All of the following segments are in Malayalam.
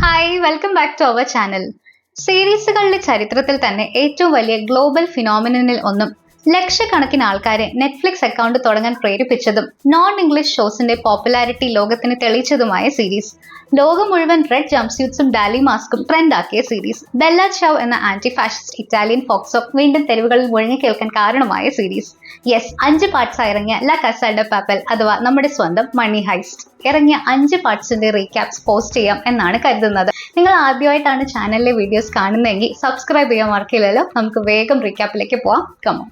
Hi welcome back to our channel. സീരീസുകളുടെ ചരിത്രത്തിൽ തന്നെ ഏറ്റവും വലിയ ഗ്ലോബൽ ഫിനോമിനനിൽ ഒന്നും ലക്ഷക്കണക്കിന് ആൾക്കാരെ നെറ്റ്ഫ്ലിക്സ് അക്കൗണ്ട് തുടങ്ങാൻ പ്രേരിപ്പിച്ചതും നോൺ ഇംഗ്ലീഷ് ഷോസിന്റെ പോപ്പുലാരിറ്റി ലോകത്തിന് തെളിയിച്ചതുമായ സീരീസ്. ലോകം മുഴുവൻ റെഡ് ജംപ്സ്യൂട്ട്സും ഡാലി മാസ്കും ട്രെൻഡാക്കിയ സീരീസ്. ബെല്ല ചൗ എന്ന ആന്റി ഫാഷിസ്റ്റ് ഇറ്റാലിയൻ ഫോക്സോ വീണ്ടും തെരുവുകളിൽ മുഴങ്ങിക്കേൾക്കാൻ കാരണമായ സീരീസ്. യെസ്, 5 പാർട്സ് ഇറങ്ങിയ ല കസ ഡെ പാപ്പൽ അഥവാ നമ്മുടെ സ്വന്തം മണി ഹൈസ്റ്റ് ഇറങ്ങിയ 5 പാർട്സിന്റെ റീക്യാപ്സ് പോസ്റ്റ് ചെയ്യാം എന്നാണ് കരുതുന്നത്. നിങ്ങൾ ആദ്യമായിട്ടാണ് ചാനലിലെ വീഡിയോസ് കാണുന്നതെങ്കിൽ സബ്സ്ക്രൈബ് ചെയ്യാൻ മറക്കില്ലല്ലോ. നമുക്ക് വേഗം റീക്യാപ്പിലേക്ക് പോവാം. കമോ.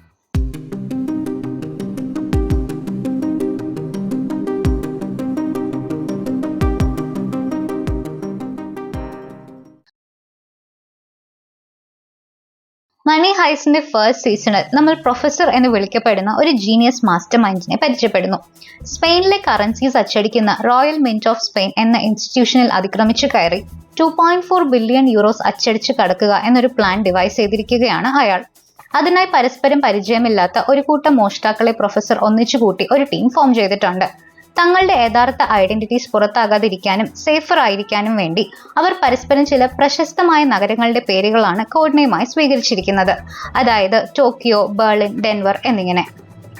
മണി ഹൈസ്റ്റിന്റെ ഫസ്റ്റ് സീസണിൽ നമ്മൾ പ്രൊഫസർ എന്ന് വിളിക്കപ്പെടുന്ന ഒരു ജീനിയസ് മാസ്റ്റർ മൈൻഡിനെ പരിചയപ്പെടുന്നു. സ്പെയിനിലെ കറൻസീസ് അച്ചടിക്കുന്ന റോയൽ മിന്റ് ഓഫ് സ്പെയിൻ എന്ന ഇൻസ്റ്റിറ്റ്യൂഷനിൽ അതിക്രമിച്ചു കയറി 2.4 ബില്യൺ യൂറോസ് അച്ചടിച്ചു കടക്കുക എന്നൊരു പ്ലാൻ ഡിവൈസ് ചെയ്തിരിക്കുകയാണ് അയാൾ. അതിനായി പരസ്പരം പരിചയമില്ലാത്ത ഒരു കൂട്ടം മോഷ്ടാക്കളെ പ്രൊഫസർ ഒന്നിച്ചുകൂട്ടി ഒരു ടീം ഫോം ചെയ്തിട്ടുണ്ട്. തങ്ങളുടെ യഥാർത്ഥ ഐഡന്റിറ്റീസ് പുറത്താകാതിരിക്കാനും സേഫർ ആയിരിക്കാനും വേണ്ടി അവർ പരസ്പരം ചില പ്രശസ്തമായ നഗരങ്ങളുടെ പേരുകളാണ് കോഡ് നെയിമായി സ്വീകരിച്ചിരിക്കുന്നത്. അതായത് ടോക്കിയോ, ബെർലിൻ, ഡെൻവർ എന്നിങ്ങനെ.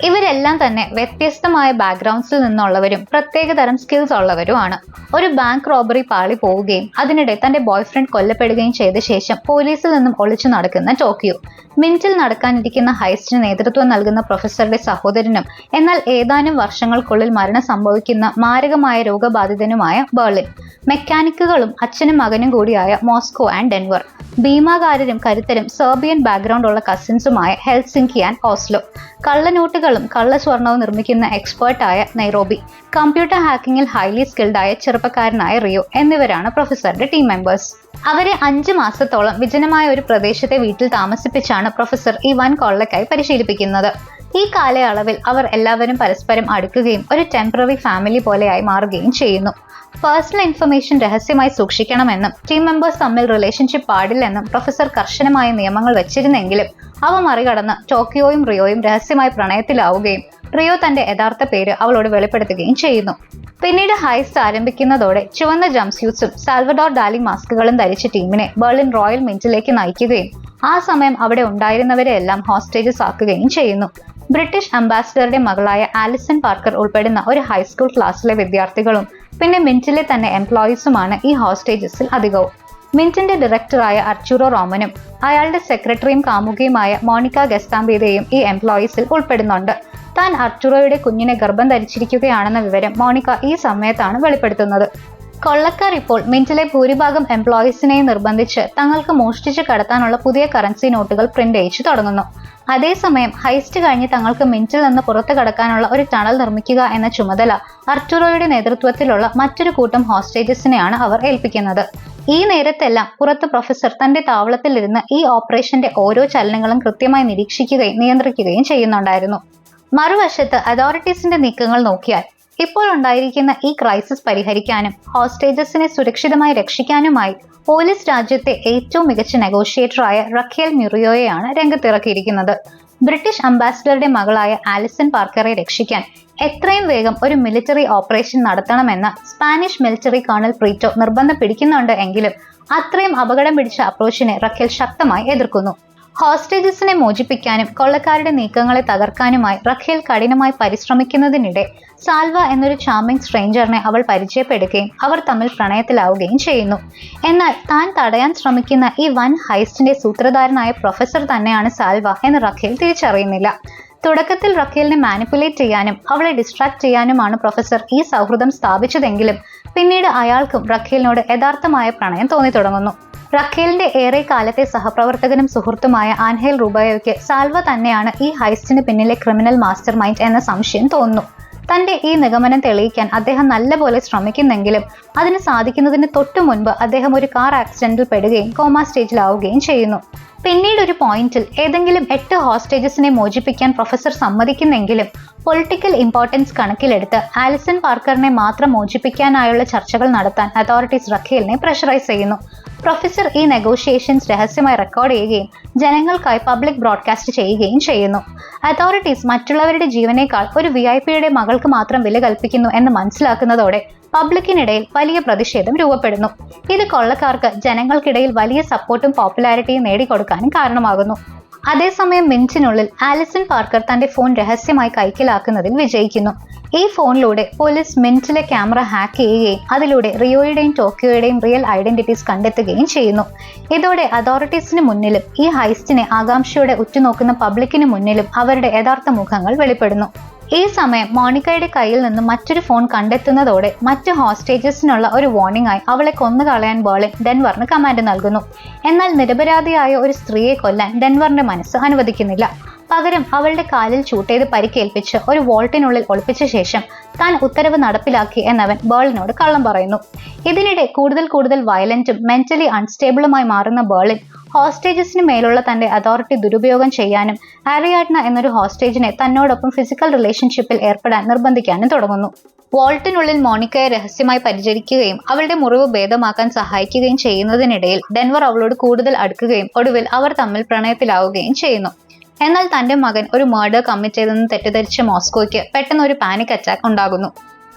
ഇവരെല്ലാം തന്നെ വ്യത്യസ്തമായ ബാക്ക്ഗ്രൗണ്ട്സിൽ നിന്നുള്ളവരും പ്രത്യേകതരം സ്കിൽസ് ഉള്ളവരുമാണ്. ഒരു ബാങ്ക് റോബറി പാളി പോവുകയും അതിനിടെ തന്റെ ബോയ്ഫ്രണ്ട് കൊല്ലപ്പെടുകയും ചെയ്ത ശേഷം പോലീസിൽ നിന്നും ഒളിച്ചു നടക്കുന്ന ടോക്കിയോ, മിന്റിൽ നടക്കാനിരിക്കുന്ന ഹൈസ്റ്റിന് നേതൃത്വം നൽകുന്ന പ്രൊഫസറുടെ സഹോദരനും എന്നാൽ ഏതാനും വർഷങ്ങൾക്കുള്ളിൽ മരണം സംഭവിക്കുന്ന മാരകമായ രോഗബാധിതനുമായ ബെർലിൻ, മെക്കാനിക്കുകളും അച്ഛനും മകനും കൂടിയായ മോസ്കോ ആൻഡ് ഡെൻവർ, ഭീമാകാരരും കരുത്തരും സെർബിയൻ ബാക്ക്ഗ്രൗണ്ട് ഉള്ള കസിൻസുമായ ഹെൽസിങ്കി ആൻഡ് ഓസ്ലോ, കള്ളനോട്ടുകളും കള്ളസ്വർണവും നിർമ്മിക്കുന്ന എക്സ്പേർട്ടായ നൈറോബി, കമ്പ്യൂട്ടർ ഹാക്കിങ്ങിൽ ഹൈലി സ്കിൽഡായ ചെറുപ്പക്കാരനായ റിയോ എന്നിവരാണ് പ്രൊഫസറുടെ ടീം മെമ്പേഴ്സ്. അവരെ 5 മാസത്തോളം വിജനമായ ഒരു പ്രദേശത്തെ വീട്ടിൽ താമസിപ്പിച്ചാണ് പ്രൊഫസർ ഈ വൻ കൊള്ളയ്ക്കായി പരിശീലിപ്പിക്കുന്നത്. ഈ കാലയളവിൽ അവർ എല്ലാവരും പരസ്പരം അടുക്കുകയും ഒരു ടെമ്പററി ഫാമിലി പോലെയായി മാറുകയും ചെയ്യുന്നു. പേഴ്സണൽ ഇൻഫർമേഷൻ രഹസ്യമായി സൂക്ഷിക്കണമെന്നും ടീം മെമ്പേഴ്സ് തമ്മിൽ റിലേഷൻഷിപ്പ് പാടില്ലെന്നും പ്രൊഫസർ കർശനമായ നിയമങ്ങൾ വെച്ചിരുന്നെങ്കിലും അവ മറികടന്ന് ടോക്കിയോയും റിയോയും രഹസ്യമായി പ്രണയത്തിലാവുകയും റിയോ തന്റെ യഥാർത്ഥ പേര് അവളോട് വെളിപ്പെടുത്തുകയും ചെയ്യുന്നു. പിന്നീട് ഹൈസ്റ്റ് ആരംഭിക്കുന്നതോടെ ചുവന്ന ജംപ്സ്യൂട്ട്സും സാൽവഡോർ ഡാലി മാസ്കുകളും ധരിച്ച ടീമിനെ ബെർലിൻ റോയൽ മിന്റിലേക്ക് നയിക്കുകയും ആ സമയം അവിടെ ഉണ്ടായിരുന്നവരെല്ലാം ഹോസ്റ്റേജസ് ആക്കുകയും ചെയ്യുന്നു. ബ്രിട്ടീഷ് അംബാസിഡറുടെ മകളായ ആലിസൺ പാർക്കർ ഉൾപ്പെടുന്ന ഒരു ഹൈസ്കൂൾ ക്ലാസ്സിലെ വിദ്യാർത്ഥികളും പിന്നെ മിന്റിലെ തന്നെ എംപ്ലോയീസുമാണ് ഈ ഹോസ്റ്റേജസിൽ അധികവും. മിന്റിന്റെ ഡയറക്ടറായ അർച്ചുറോ റോമനും അയാളുടെ സെക്രട്ടറിയും കാമുകിയുമായ മോണിക്ക ഗസ്താംബിയയും ഈ എംപ്ലോയീസിൽ ഉൾപ്പെടുന്നുണ്ട്. താൻ അർച്ചുറോയുടെ കുഞ്ഞിനെ ഗർഭം ധരിച്ചിരിക്കുകയാണെന്ന വിവരം മോണിക്ക ഈ സമയത്താണ് വെളിപ്പെടുത്തുന്നത്. കൊള്ളക്കാർ ഇപ്പോൾ മിന്റിലെ ഭൂരിഭാഗം എംപ്ലോയീസിനെയും നിർബന്ധിച്ച് തങ്ങൾക്ക് മോഷ്ടിച്ച് കടത്താനുള്ള പുതിയ കറൻസി നോട്ടുകൾ പ്രിന്റ് അയച്ചു തുടങ്ങുന്നു. അതേസമയം ഹൈസ്റ്റ് കഴിഞ്ഞ് തങ്ങൾക്ക് മിന്റിൽ നിന്ന് പുറത്തു കടക്കാനുള്ള ഒരു ടണൽ നിർമ്മിക്കുക എന്ന ചുമതല അർട്ടുറോയുടെ നേതൃത്വത്തിലുള്ള മറ്റൊരു കൂട്ടം ഹോസ്റ്റേജസിനെയാണ് അവർ ഏൽപ്പിക്കുന്നത്. ഈ നേരത്തെല്ലാം പുറത്ത് പ്രൊഫസർ തന്റെ താവളത്തിലിരുന്ന് ഈ ഓപ്പറേഷന്റെ ഓരോ ചലനങ്ങളും കൃത്യമായി നിരീക്ഷിക്കുകയും നിയന്ത്രിക്കുകയും ചെയ്യുന്നുണ്ടായിരുന്നു. മറുവശത്ത് അതോറിറ്റീസിന്റെ നീക്കങ്ങൾ നോക്കിയാൽ ഇപ്പോൾ ഉണ്ടായിരിക്കുന്ന ഈ ക്രൈസിസ് പരിഹരിക്കാനും ഹോസ്റ്റേജസിനെ സുരക്ഷിതമായി രക്ഷിക്കാനുമായി പോലീസ് രാജ്യത്തെ ഏറ്റവും മികച്ച നെഗോഷിയേറ്ററായ റഖേൽ മ്യൂറിയോയെയാണ് രംഗത്തിറക്കിയിരിക്കുന്നത്. ബ്രിട്ടീഷ് അംബാസിഡറുടെ മകളായ ആലിസൺ പാർക്കറെ രക്ഷിക്കാൻ എത്രയും വേഗം ഒരു മിലിറ്ററി ഓപ്പറേഷൻ നടത്തണമെന്ന് സ്പാനിഷ് മിലിറ്ററി കേണൽ പ്രീറ്റോ നിർബന്ധം പിടിക്കുന്നുണ്ട് എങ്കിലും അത്രയും അപകടം പിടിച്ച അപ്രോച്ചിനെ റഖേൽ ശക്തമായി എതിർക്കുന്നു. ഹോസ്റ്റേജസിനെ മോചിപ്പിക്കാനും കൊള്ളക്കാരുടെ നീക്കങ്ങളെ തകർക്കാനുമായി റഖേൽ കഠിനമായി പരിശ്രമിക്കുന്നതിനിടെ സാൽവ എന്നൊരു ചാമിംഗ് സ്ട്രേഞ്ചറിനെ അവൾ പരിചയപ്പെടുകയും അവർ തമ്മിൽ പ്രണയത്തിലാവുകയും ചെയ്യുന്നു. എന്നാൽ താൻ തടയാൻ ശ്രമിക്കുന്ന ഈ വൻ ഹൈസ്റ്റിന്റെ സൂത്രധാരനായ പ്രൊഫസർ തന്നെയാണ് സാൽവ എന്ന് റഖേൽ തിരിച്ചറിയുന്നില്ല. തുടക്കത്തിൽ റഖേലിനെ മാനിപ്പുലേറ്റ് ചെയ്യാനും അവളെ ഡിസ്ട്രാക്ട് ചെയ്യാനുമാണ് പ്രൊഫസർ ഈ സൗഹൃദം സ്ഥാപിച്ചതെങ്കിലും പിന്നീട് അയാൾക്കും റഖേലിനോട് യഥാർത്ഥമായ പ്രണയം തോന്നി തുടങ്ങുന്നു. റഖേലിന്റെ ഏറെ കാലത്തെ സഹപ്രവർത്തകനും സുഹൃത്തുമായ ആൻഹേൽ റുബയോയ്ക്ക് സാൽവ തന്നെയാണ് ഈ ഹൈസ്റ്റിന് പിന്നിലെ ക്രിമിനൽ മാസ്റ്റർ മൈൻഡ് എന്ന സംശയം തോന്നുന്നു. തന്റെ ഈ നിഗമനം തെളിയിക്കാൻ അദ്ദേഹം നല്ലപോലെ ശ്രമിക്കുന്നെങ്കിലും അതിന് സാധിക്കുന്നതിന് തൊട്ടു മുൻപ് അദ്ദേഹം ഒരു കാർ ആക്സിഡന്റിൽ പെടുകയും കോമ സ്റ്റേജിലാവുകയും ചെയ്യുന്നു. പിന്നീട് ഒരു പോയിന്റിൽ ഏതെങ്കിലും 8 ഹോസ്റ്റേജസിനെ മോചിപ്പിക്കാൻ പ്രൊഫസർ സമ്മതിക്കുന്നെങ്കിലും പൊളിറ്റിക്കൽ ഇമ്പോർട്ടൻസ് കണക്കിലെടുത്ത് ആലിസൺ പാർക്കറിനെ മാത്രം മോചിപ്പിക്കാനായുള്ള ചർച്ചകൾ നടത്താൻ അതോറിറ്റീസ് റഖേലിനെ പ്രഷറൈസ് ചെയ്യുന്നു. പ്രൊഫസർ ഈ നെഗോഷിയേഷൻസ് രഹസ്യമായി റെക്കോർഡ് ചെയ്യുകയും ജനങ്ങൾക്കായി പബ്ലിക് ബ്രോഡ്കാസ്റ്റ് ചെയ്യുകയും ചെയ്യുന്നു. അതോറിറ്റീസ് മറ്റുള്ളവരുടെ ജീവനേക്കാൾ ഒരു VIP-യുടെ മകൾക്ക് മാത്രം വില കൽപ്പിക്കുന്നു എന്ന് മനസ്സിലാക്കുന്നതോടെ പബ്ലിക്കിനിടയിൽ വലിയ പ്രതിഷേധം രൂപപ്പെടുന്നു. ഇത് കൊള്ളക്കാർക്ക് ജനങ്ങൾക്കിടയിൽ വലിയ സപ്പോർട്ടും പോപ്പുലാരിറ്റിയും നേടിക്കൊടുക്കാനും കാരണമാകുന്നു. അതേസമയം മിനിറ്റിനുള്ളിൽ ആലിസൺ പാർക്കർ തന്റെ ഫോൺ രഹസ്യമായി കൈക്കലാക്കുന്നതിൽ വിജയിക്കുന്നു. ഈ ഫോണിലൂടെ പോലീസ് മിനിറ്റിലെ ക്യാമറ ഹാക്ക് ചെയ്യുകയും അതിലൂടെ റിയോയുടെയും ടോക്കിയോയുടെയും റിയൽ ഐഡന്റിറ്റീസ് കണ്ടെത്തുകയും ചെയ്യുന്നു. ഇതോടെ അതോറിറ്റീസിന് മുന്നിലും ഈ ഹൈസ്റ്റിനെ ആകാംക്ഷയോടെ ഉറ്റുനോക്കുന്ന പബ്ലിക്കിന് മുന്നിലും അവരുടെ യഥാർത്ഥ മുഖങ്ങൾ വെളിപ്പെടുന്നു. ഈ സമയം മോണിക്കയുടെ കയ്യിൽ നിന്ന് മറ്റൊരു ഫോൺ കണ്ടെത്തുന്നതോടെ മറ്റു ഹോസ്റ്റേജസിനുള്ള ഒരു വാർണിംഗ് ആയി അവളെ കൊന്നുകളയാൻ ബെർലിൻ ഡെൻവറിന് കമാൻഡ് നൽകുന്നു. എന്നാൽ നിരപരാധിയായ ഒരു സ്ത്രീയെ കൊല്ലാൻ ഡെൻവറിന്റെ മനസ്സ് അനുവദിക്കുന്നില്ല. പകരം അവളുടെ കാലിൽ ചൂട്ടേത് പരിക്കേൽപ്പിച്ച് ഒരു വോൾട്ടിനുള്ളിൽ ഒളിപ്പിച്ച ശേഷം താൻ ഉത്തരവ് നടപ്പിലാക്കി എന്നവൻ ബെർലിനോട് കള്ളം പറയുന്നു. ഇതിനിടെ കൂടുതൽ വയലന്റും മെന്റലി അൺസ്റ്റേബിളുമായി മാറുന്ന ബെർലിൻ ഹോസ്റ്റേജസിന് മേലുള്ള തന്റെ അതോറിറ്റി ദുരുപയോഗം ചെയ്യാനും ആരിയാഡ്ന എന്നൊരു ഹോസ്റ്റേജിനെ തന്നോടൊപ്പം ഫിസിക്കൽ റിലേഷൻഷിപ്പിൽ ഏർപ്പെടാൻ നിർബന്ധിക്കാനും തുടങ്ങുന്നു. വോൾട്ടിനുള്ളിൽ മോണിക്കയെ രഹസ്യമായി പരിചരിക്കുകയും അവളുടെ മുറിവ് ഭേദമാക്കാൻ സഹായിക്കുകയും ചെയ്യുന്നതിനിടയിൽ ഡെൻവർ അവളോട് കൂടുതൽ അടുക്കുകയും ഒടുവിൽ അവർ തമ്മിൽ പ്രണയത്തിലാവുകയും ചെയ്യുന്നു. എന്നാൽ തന്റെ മകൻ ഒരു മർഡർ കമ്മിറ്റ് ചെയ്തെന്ന് തെറ്റിദ്ധരിച്ച മോസ്കോയ്ക്ക് പെട്ടെന്ന് ഒരു പാനിക് അറ്റാക്ക് ഉണ്ടാകുന്നു.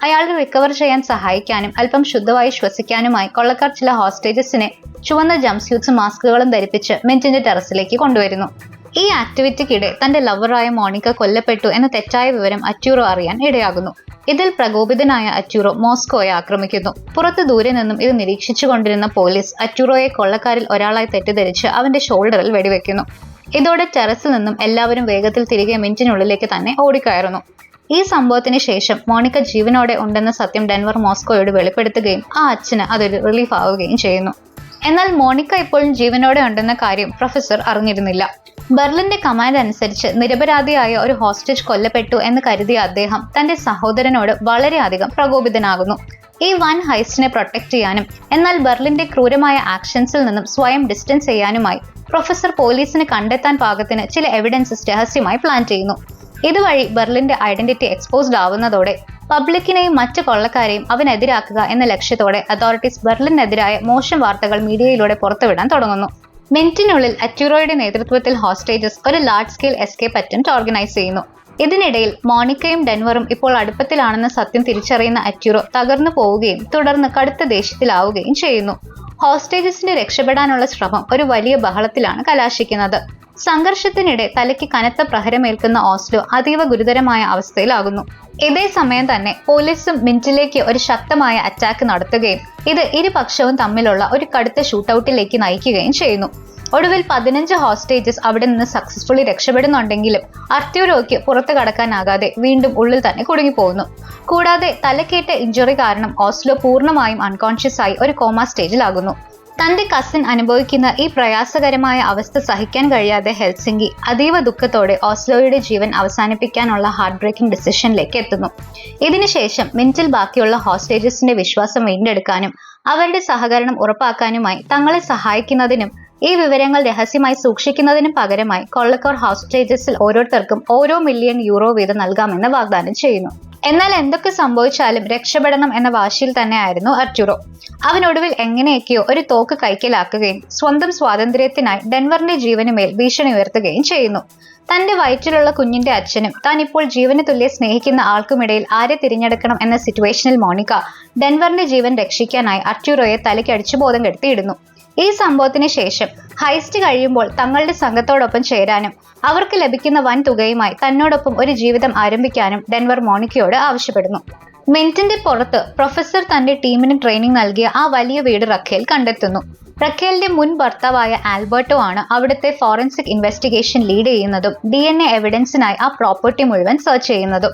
അയാളെ റിക്കവർ ചെയ്യാൻ സഹായിക്കാനും അല്പം ശുദ്ധമായി ശ്വസിക്കാനുമായി കൊള്ളക്കാർ ചില ഹോസ്റ്റേജസിനെ ചുവന്ന ജംപ്സ്യൂട്ട്സും മാസ്കുകളും ധരിപ്പിച്ച് മിന്റിന്റെ ടെറസിലേക്ക് കൊണ്ടുവരുന്നു. ഈ ആക്ടിവിറ്റിക്കിടെ തന്റെ ലവറായ മോണിക്ക കൊല്ലപ്പെട്ടു എന്ന തെറ്റായ വിവരം അറ്റ്യൂറോ അറിയാൻ ഇടയാകുന്നു. ഇതിൽ പ്രകോപിതനായ അറ്റ്യൂറോ മോസ്കോയെ ആക്രമിക്കുന്നു. പുറത്ത് ദൂരെ നിന്നും ഇത് നിരീക്ഷിച്ചുകൊണ്ടിരുന്ന പോലീസ് അറ്റ്യൂറോയെ കൊള്ളക്കാരിൽ ഒരാളായി തെറ്റിദ്ധരിച്ച് അവന്റെ ഷോൾഡറിൽ വെടിവെക്കുന്നു. ഇതോടെ ടെറസിൽ നിന്നും എല്ലാവരും വേഗത്തിൽ തിരികെ മിനിറ്റിനുള്ളിലേക്ക് തന്നെ ഓടിക്കയറുന്നു. ഈ സംഭവത്തിന് ശേഷം മോണിക്ക ജീവനോടെ ഉണ്ടെന്ന സത്യം ഡെൻവർ മോസ്കോയോട് വെളിപ്പെടുത്തുകയും ആ അച്ഛന് അതൊരു റിലീഫ് ആവുകയും ചെയ്യുന്നു. എന്നാൽ മോണിക്ക ഇപ്പോഴും ജീവനോടെ ഉണ്ടെന്ന കാര്യം പ്രൊഫസർ അറിഞ്ഞിരുന്നില്ല. ബെർലിന്റെ കമാൻഡ് അനുസരിച്ച് നിരപരാധിയായ ഒരു ഹോസ്റ്റേജ് കൊല്ലപ്പെട്ടു എന്ന് കരുതിയ അദ്ദേഹം തന്റെ സഹോദരനോട് വളരെയധികം പ്രകോപിതനാകുന്നു. ഈ വൻ ഹൈസ്റ്റിനെ പ്രൊട്ടക്ട് ചെയ്യാനും എന്നാൽ ബെർലിന്റെ ക്രൂരമായ ആക്ഷൻസിൽ നിന്നും സ്വയം ഡിസ്റ്റൻസ് ചെയ്യാനുമായി പ്രൊഫസർ പോലീസിന് കണ്ടെത്താൻ പാകത്തിന് ചില എവിഡൻസസ് രഹസ്യമായി പ്ലാൻ ചെയ്യുന്നു. ഇതുവഴി ബെർലിന്റെ ഐഡന്റിറ്റി എക്സ്പോസ്ഡ് ആവുന്നതോടെ പബ്ലിക്കിനെയും മറ്റു കൊള്ളക്കാരെയും അവനെതിരാക്കുക എന്ന ലക്ഷ്യത്തോടെ അതോറിറ്റീസ് ബെർലിനെതിരായ മോശം വാർത്തകൾ മീഡിയയിലൂടെ പുറത്തുവിടാൻ തുടങ്ങുന്നു. മിനിറ്റിനുള്ളിൽ അറ്റ്യൂറോയുടെ നേതൃത്വത്തിൽ ഹോസ്റ്റേജസ് ഒരു large scale escape attempt organise ചെയ്യുന്നു. ഇതിനിടയിൽ മോണിക്കയും ഡെൻവറും ഇപ്പോൾ അടുപ്പത്തിലാണെന്ന സത്യം തിരിച്ചറിയുന്ന അറ്റ്യൂറോ തകർന്നു പോവുകയും തുടർന്ന് കടുത്ത ദേഷ്യത്തിലാവുകയും ചെയ്യുന്നു. ഹോസ്റ്റേജസിന് രക്ഷപ്പെടാനുള്ള ശ്രമം ഒരു വലിയ ബഹളത്തിലാണ് കലാശിക്കുന്നത്. സംഘർഷത്തിനിടെ തലയ്ക്ക് കനത്ത പ്രഹരമേൽക്കുന്ന ഓസ്ലോ അതീവ ഗുരുതരമായ അവസ്ഥയിലാകുന്നു. ഇതേ സമയം തന്നെ പോലീസും മിന്റിലേക്ക് ഒരു ശക്തമായ അറ്റാക്ക് നടത്തുകയും ഇത് ഇരുപക്ഷവും തമ്മിലുള്ള ഒരു കടുത്ത ഷൂട്ടൌട്ടിലേക്ക് നയിക്കുകയും ചെയ്യുന്നു. ഒടുവിൽ 15 ഹോസ്റ്റേജസ് അവിടെ നിന്ന് സക്സസ്ഫുള്ളി രക്ഷപ്പെടുന്നുണ്ടെങ്കിലും അർട്യൂറോയ്ക്ക് പുറത്തു കടക്കാനാകാതെ വീണ്ടും ഉള്ളിൽ തന്നെ കുടുങ്ങിപ്പോകുന്നു. കൂടാതെ തലക്കേറ്റ ഇഞ്ചുറി കാരണം ഓസ്ലോ പൂർണ്ണമായും അൺകോൺഷ്യസ് ആയി ഒരു കോമ സ്റ്റേജിലാകുന്നു. തന്റെ കസിൻ അനുഭവിക്കുന്ന ഈ പ്രയാസകരമായ അവസ്ഥ സഹിക്കാൻ കഴിയാതെ ഹെൽസിങ്കി അതീവ ദുഃഖത്തോടെ ഓസ്ലോയുടെ ജീവൻ അവസാനിപ്പിക്കാനുള്ള ഹാർട്ട് ബ്രേക്കിംഗ് ഡിസിഷനിലേക്ക് എത്തുന്നു. ഇതിനുശേഷം മിന്റിൽ ബാക്കിയുള്ള ഹോസ്റ്റേജസിന്റെ വിശ്വാസം വീണ്ടെടുക്കാനും അവരുടെ സഹകരണം ഉറപ്പാക്കാനുമായി തങ്ങളെ സഹായിക്കുന്നതിനും ഈ വിവരങ്ങൾ രഹസ്യമായി സൂക്ഷിക്കുന്നതിനും പകരമായി കൊള്ളക്കാർ ഹോസ്റ്റേജസിൽ ഓരോരുത്തർക്കും ഓരോ മില്യൺ യൂറോ വീതം നൽകാമെന്ന് വാഗ്ദാനം ചെയ്യുന്നു. എന്നാൽ എന്തൊക്കെ സംഭവിച്ചാലും രക്ഷപ്പെടണം എന്ന വാശിയിൽ തന്നെയായിരുന്നു അർട്യൂറോ. അവനൊടുവിൽ എങ്ങനെയൊക്കെയോ ഒരു തോക്ക് കൈക്കലാക്കുകയും സ്വന്തം സ്വാതന്ത്ര്യത്തിനായി ഡെൻവറിന്റെ ജീവനുമേൽ ഭീഷണി ഉയർത്തുകയും ചെയ്യുന്നു. തന്റെ വയറ്റിലുള്ള കുഞ്ഞിന്റെ അച്ഛനും താൻ ഇപ്പോൾ ജീവന് തുല്യ സ്നേഹിക്കുന്ന ആൾക്കുമിടയിൽ ആരെ തിരഞ്ഞെടുക്കണം എന്ന സിറ്റുവേഷനിൽ മോണിക്ക ഡെൻവറിന്റെ ജീവൻ രക്ഷിക്കാനായി അർട്യൂറോയെ തലയ്ക്കടിച്ചു ബോധം കെടുത്തിയിടുന്നു. ഈ സംഭവത്തിന് ശേഷം ഹൈസ്റ്റ് കഴിയുമ്പോൾ തങ്ങളുടെ സംഘത്തോടൊപ്പം ചേരാനും അവർക്ക് ലഭിക്കുന്ന വൻ തുകയുമായി തന്നോടൊപ്പം ഒരു ജീവിതം ആരംഭിക്കാനും ഡെൻവർ മോണിക്കയോട് ആവശ്യപ്പെടുന്നു. മിന്റിന്റെ പുറത്ത് പ്രൊഫസർ തന്റെ ടീമിന് ട്രെയിനിങ് നൽകിയ ആ വലിയ വീട് റഖേൽ കണ്ടെത്തുന്നു. റഖേലിന്റെ മുൻ ഭർത്താവായ ആൽബർട്ടോ ആണ് അവിടുത്തെ ഫോറൻസിക് ഇൻവെസ്റ്റിഗേഷൻ ലീഡ് ചെയ്യുന്നതും DNA എവിഡൻസിനായി ആ പ്രോപ്പർട്ടി മുഴുവൻ സെർച്ച് ചെയ്യുന്നതും.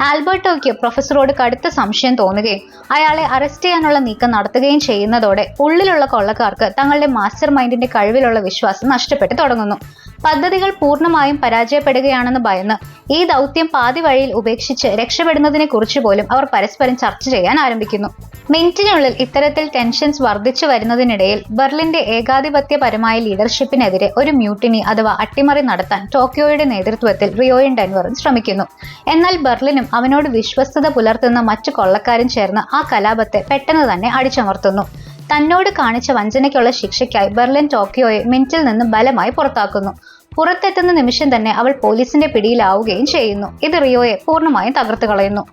ആൽബർട്ടോയ്ക്ക് പ്രൊഫസറോട് കടുത്ത സംശയം തോന്നുകയും അയാളെ അറസ്റ്റ് ചെയ്യാനുള്ള നീക്കം നടത്തുകയും ചെയ്യുന്നതോടെ ഉള്ളിലുള്ള കൊള്ളക്കാർക്ക് തങ്ങളുടെ മാസ്റ്റർ മൈൻഡിന്റെ കഴിവിലുള്ള വിശ്വാസം നഷ്ടപ്പെട്ടു തുടങ്ങുന്നു. പദ്ധതികൾ പൂർണ്ണമായും പരാജയപ്പെടുകയാണെന്ന് ഭയന്ന് ഈ ദൗത്യം പാതി വഴിയിൽ ഉപേക്ഷിച്ച് രക്ഷപ്പെടുന്നതിനെ കുറിച്ച് പോലും അവർ പരസ്പരം ചർച്ച ചെയ്യാൻ ആരംഭിക്കുന്നു. മിനിറ്റിനുള്ളിൽ ഇത്തരത്തിൽ ടെൻഷൻസ് വർദ്ധിച്ചു വരുന്നതിനിടയിൽ ബെർലിന്റെ ഏകാധിപത്യപരമായ ലീഡർഷിപ്പിനെതിരെ ഒരു മ്യൂട്ടിനി അഥവാ അട്ടിമറി നടത്താൻ ടോക്കിയോയുടെ നേതൃത്വത്തിൽ റിയോയും ഡെൻവറും ശ്രമിക്കുന്നു. എന്നാൽ ബെർലിനും അവനോട് വിശ്വസ്തത പുലർത്തുന്ന മറ്റു കൊള്ളക്കാരും ചേർന്ന് ആ കലാപത്തെ പെട്ടെന്ന് തന്നെ അടിച്ചമർത്തുന്നു. തന്നോട് കാണിച്ച വഞ്ചനയ്ക്കുള്ള ശിക്ഷയ്ക്കായി ബെർലിൻ ടോക്കിയോയെ മിന്റിൽ നിന്ന് ബലമായി പുറത്താക്കുന്നു. പുറത്തെത്തുന്ന നിമിഷം തന്നെ അവൾ പോലീസിന്റെ പിടിയിലാവുകയും ചെയ്യുന്നു. ഇത് റിയോയെ പൂർണ്ണമായും തകർത്തു കളയുന്നു.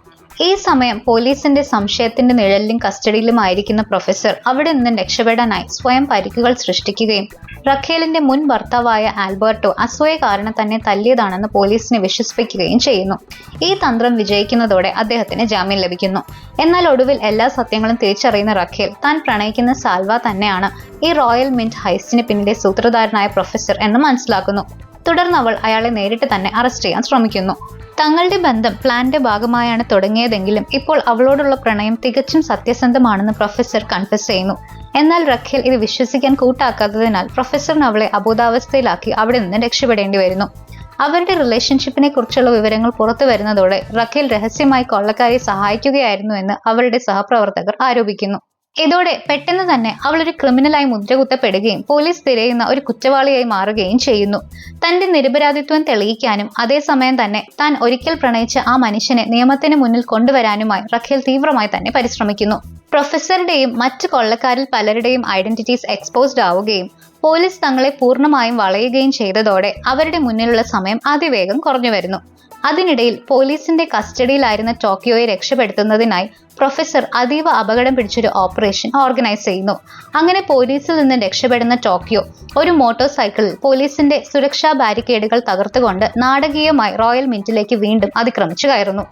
ഈ സമയം പോലീസിന്റെ സംശയത്തിന്റെ നിഴലിലും കസ്റ്റഡിയിലുമായിരിക്കുന്ന പ്രൊഫസർ അവിടെ നിന്നും രക്ഷപ്പെടാനായി സ്വയം പരിക്കുകൾ സൃഷ്ടിക്കുകയും റഖേലിന്റെ മുൻ ഭർത്താവായ ആൽബർട്ടോ അസൂയ കാരണം തന്നെ തല്ലിയതാണെന്ന് പോലീസിനെ വിശ്വസിപ്പിക്കുകയും ചെയ്യുന്നു. ഈ തന്ത്രം വിജയിക്കുന്നതോടെ അദ്ദേഹത്തിന് ജാമ്യം ലഭിക്കുന്നു. എന്നാൽ ഒടുവിൽ എല്ലാ സത്യങ്ങളും തിരിച്ചറിയുന്ന റഖേൽ താൻ പ്രണയിക്കുന്ന സാൽവ തന്നെയാണ് ഈ റോയൽ മിന്റ് ഹൈസ്റ്റിന് പിന്നിലെ സൂത്രധാരനായ പ്രൊഫസർ എന്ന് മനസ്സിലാക്കുന്നു. തുടർന്ന് അവൾ അയാളെ നേരിട്ട് തന്നെ അറസ്റ്റ് ചെയ്യാൻ ശ്രമിക്കുന്നു. തങ്ങളുടെ ബന്ധം പ്ലാന്റെ ഭാഗമായാണ് തുടങ്ങിയതെങ്കിലും ഇപ്പോൾ അവളോടുള്ള പ്രണയം തികച്ചും സത്യസന്ധമാണെന്ന് പ്രൊഫസർ കൺഫസ് ചെയ്യുന്നു. എന്നാൽ റഖേൽ ഇത് വിശ്വസിക്കാൻ കൂട്ടാക്കാത്തതിനാൽ പ്രൊഫസറിന് അവളെ അബോധാവസ്ഥയിലാക്കി അവിടെ നിന്ന് രക്ഷപ്പെടേണ്ടി വരുന്നു. അവരുടെ റിലേഷൻഷിപ്പിനെ കുറിച്ചുള്ള വിവരങ്ങൾ പുറത്തു വരുന്നതോടെ റഖേൽ രഹസ്യമായി കൊള്ളക്കാരെ സഹായിക്കുകയായിരുന്നു എന്ന് അവരുടെ സഹപ്രവർത്തകർ ആരോപിക്കുന്നു. ഇതോടെ പെട്ടെന്ന് തന്നെ അവൾ ഒരു ക്രിമിനലായി മുദ്രകുത്തപ്പെടുകയും പോലീസ് തിരയുന്ന ഒരു കുറ്റവാളിയായി മാറുകയും ചെയ്യുന്നു. തന്റെ നിരപരാധിത്വം തെളിയിക്കാനും അതേസമയം തന്നെ താൻ ഒരിക്കൽ പ്രണയിച്ച ആ മനുഷ്യനെ നിയമത്തിന് മുന്നിൽ കൊണ്ടുവരാനുമായി റഖേൽ തീവ്രമായി തന്നെ പരിശ്രമിക്കുന്നു. പ്രൊഫസറുടെയും മറ്റ് കൊള്ളക്കാരിൽ പലരുടെയും ഐഡന്റിറ്റീസ് എക്സ്പോസ്ഡ് ആവുകയും പോലീസ് തങ്ങളെ പൂർണ്ണമായും വളയുകയും ചെയ്തതോടെ അവരുടെ മുന്നിലുള്ള സമയം അതിവേഗം കുറഞ്ഞു വരുന്നു. അതിനിടയിൽ പോലീസിന്റെ കസ്റ്റഡിയിലായിരുന്ന ടോക്കിയോയെ രക്ഷപ്പെടുത്തുന്നതിനായി പ്രൊഫസർ അതീവ അപകടം പിടിച്ചൊരു ഓപ്പറേഷൻ ഓർഗനൈസ് ചെയ്യുന്നു. അങ്ങനെ പോലീസിൽ നിന്ന് രക്ഷപ്പെടുന്ന ടോക്കിയോ ഒരു മോട്ടോർ സൈക്കിളിൽ പോലീസിന്റെ സുരക്ഷാ ബാരിക്കേഡുകൾ തകർത്തുകൊണ്ട് നാടകീയമായി റോയൽ മിന്റിലേക്ക് വീണ്ടും അതിക്രമിച്ചു കയറുന്നു.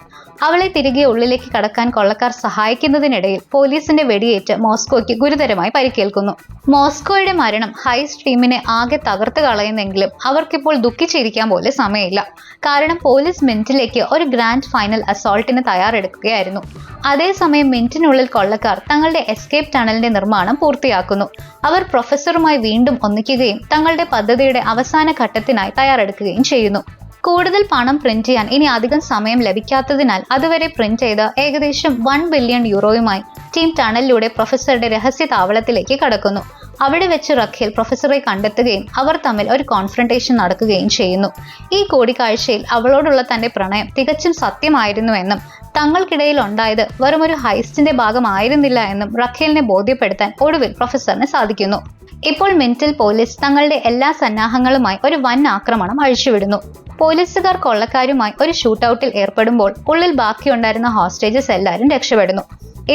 അവളെ തിരികെ ഉള്ളിലേക്ക് കടക്കാൻ കൊള്ളക്കാർ സഹായിക്കുന്നതിനിടയിൽ പോലീസിന്റെ വെടിയേറ്റ് മോസ്കോയ്ക്ക് ഗുരുതരമായി പരിക്കേൽക്കുന്നു. മോസ്കോയുടെ മരണം ഹൈസ്റ്റ് ടീമിനെ ആകെ തകർത്ത് കളയുന്നെങ്കിലും അവർക്കിപ്പോൾ ദുഃഖിച്ചിരിക്കാൻ പോലെ സമയമില്ല. കാരണം പോലീസ് മിന്റിലേക്ക് ഒരു ഗ്രാൻഡ് ഫൈനൽ അസോൾട്ടിന് തയ്യാറെടുക്കുകയായിരുന്നു. അതേസമയം മിന്റിനുള്ളിൽ കൊള്ളക്കാർ തങ്ങളുടെ എസ്കേപ്പ് ടണലിന്റെ നിർമ്മാണം പൂർത്തിയാക്കുന്നു. അവർ പ്രൊഫസറുമായി വീണ്ടും ഒന്നിക്കുകയും തങ്ങളുടെ പദ്ധതിയുടെ അവസാന ഘട്ടത്തിനായി തയ്യാറെടുക്കുകയും ചെയ്യുന്നു. കൂടുതൽ പണം പ്രിന്റ് ചെയ്യാൻ ഇനി അധികം സമയം ലഭിക്കാത്തതിനാൽ അതുവരെ പ്രിന്റ് ചെയ്ത ഏകദേശം 1 ബില്യൺ യൂറോയുമായി ടീം ടണലിലൂടെ പ്രൊഫസറുടെ രഹസ്യ താവളത്തിലേക്ക് കടക്കുന്നു. അവിടെ വെച്ച് റഖേൽ പ്രൊഫസറെ കണ്ടെത്തുകയും അവർ തമ്മിൽ ഒരു കോൺഫ്രണ്ടേഷൻ നടക്കുകയും ചെയ്യുന്നു. ഈ കൂടിക്കാഴ്ചയിൽ അവളോടുള്ള തന്റെ പ്രണയം തികച്ചും സത്യമായിരുന്നുവെന്നും തങ്ങൾക്കിടയിൽ ഉണ്ടായത് വെറുമൊരു ഹൈസ്റ്റിന്റെ ഭാഗമായിരുന്നില്ല എന്നും റഖേലിനെ ബോധ്യപ്പെടുത്താൻ ഒടുവിൽ പ്രൊഫസറിന് സാധിക്കുന്നു. ഇപ്പോൾ മിന്റിൽ പോലീസ് തങ്ങളുടെ എല്ലാ സന്നാഹങ്ങളുമായി ഒരു വൻ ആക്രമണം അഴിച്ചുവിടുന്നു. പോലീസുകാർ കൊള്ളക്കാരുമായി ഒരു ഷൂട്ടൌട്ടിൽ ഏർപ്പെടുമ്പോൾ ഉള്ളിൽ ബാക്കിയുണ്ടായിരുന്ന ഹോസ്റ്റേജസ് എല്ലാവരും രക്ഷപ്പെടുന്നു.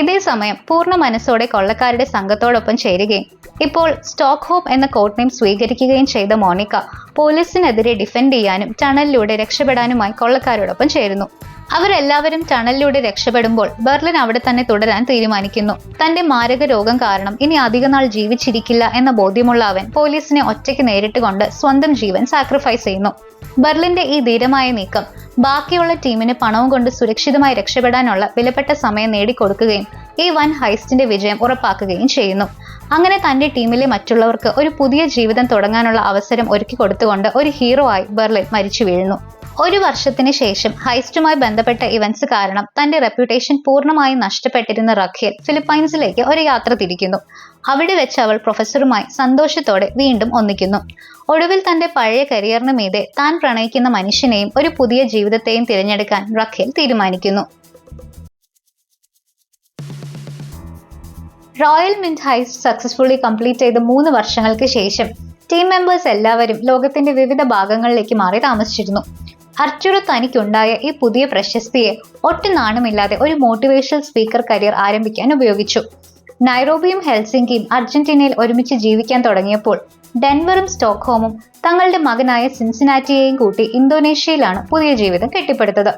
ഇതേ സമയം പൂർണ്ണ മനസ്സോടെ കൊള്ളക്കാരുടെ സംഘത്തോടൊപ്പം ചേരുകയും ഇപ്പോൾ സ്റ്റോക്ക്ഹോം എന്ന കോഡ് നെയിം സ്വീകരിക്കുകയും ചെയ്ത മോണിക്ക പോലീസിനെതിരെ ഡിഫെൻഡ് ചെയ്യാനും ടണലിലൂടെ രക്ഷപ്പെടാനുമായി കൊള്ളക്കാരോടൊപ്പം ചേരുന്നു. അവരെല്ലാവരും ടണലിലൂടെ രക്ഷപ്പെടുമ്പോൾ ബെർലിൻ അവിടെ തന്നെ തുടരാൻ തീരുമാനിക്കുന്നു. തന്റെ മാരക രോഗം കാരണം ഇനി അധികനാൾ ജീവിച്ചിരിക്കില്ല എന്ന ബോധ്യമുള്ള അവൻ പോലീസിനെ ഒറ്റയ്ക്ക് നേരിട്ടുകൊണ്ട് സ്വന്തം ജീവൻ സാക്രിഫൈസ് ചെയ്യുന്നു. ബെർലിന്റെ ഈ ധീരമായ നീക്കം ബാക്കിയുള്ള ടീമിന് പണവും കൊണ്ട് സുരക്ഷിതമായി രക്ഷപ്പെടാനുള്ള വിലപ്പെട്ട സമയം നേടിക്കൊടുക്കുകയും ഈ വൻ ഹൈസ്റ്റിന്റെ വിജയം ഉറപ്പാക്കുകയും ചെയ്യുന്നു. അങ്ങനെ തന്റെ ടീമിലെ മറ്റുള്ളവർക്ക് ഒരു പുതിയ ജീവിതം തുടങ്ങാനുള്ള അവസരം ഒരുക്കി കൊടുത്തുകൊണ്ട് ഒരു ഹീറോ ആയി ബെർലിൻ മരിച്ചു വീഴുന്നു. ഒരു വർഷത്തിന് ശേഷം ഹൈസ്റ്റുമായി ബന്ധപ്പെട്ട ഇവന്റ്സ് കാരണം തന്റെ റെപ്യൂട്ടേഷൻ പൂർണ്ണമായും നഷ്ടപ്പെട്ടിരുന്ന റഖേൽ ഫിലിപ്പൈൻസിലേക്ക് ഒരു യാത്ര തിരിക്കുന്നു. അവിടെ വെച്ച് അവൾ പ്രൊഫസറുമായി സന്തോഷത്തോടെ വീണ്ടും ഒന്നിക്കുന്നു. ഒടുവിൽ തന്റെ പഴയ കരിയറിന് മീതെ താൻ പ്രണയിക്കുന്ന മനുഷ്യനെയും ഒരു പുതിയ ജീവിതത്തെയും തിരഞ്ഞെടുക്കാൻ റഖേൽ തീരുമാനിക്കുന്നു. Royal mint heist successfully complete ചെയ്ത 3 വർഷങ്ങൾക്ക് ശേഷം ടീം മെമ്പേഴ്സ് എല്ലാവരും ലോകത്തിന്റെ വിവിധ ഭാഗങ്ങളിലേക്ക് മാറി താമസിച്ചിരുന്നു. അർച്ചുറോ തനിക്കുണ്ടായ ഈ പുതിയ പ്രശസ്തിയെ ഒട്ടും നാണമില്ലാതെ ഒരു മോട്ടിവേഷണൽ സ്പീക്കർ കരിയർ ആരംഭിക്കാൻ ഉപയോഗിച്ചു. നൈറോബിയും ഹെൽസിങ്കിയും അർജന്റീനയിൽ ഒരുമിച്ച് ജീവിക്കാൻ തുടങ്ങിയപ്പോൾ ഡെൻവറും സ്റ്റോക്ക്ഹോമും തങ്ങളുടെ മകനായ സിൻസിനാറ്റിയെയും കൂട്ടി ഇന്തോനേഷ്യയിലാണ് പുതിയ ജീവിതം കെട്ടിപ്പടുത്തത്.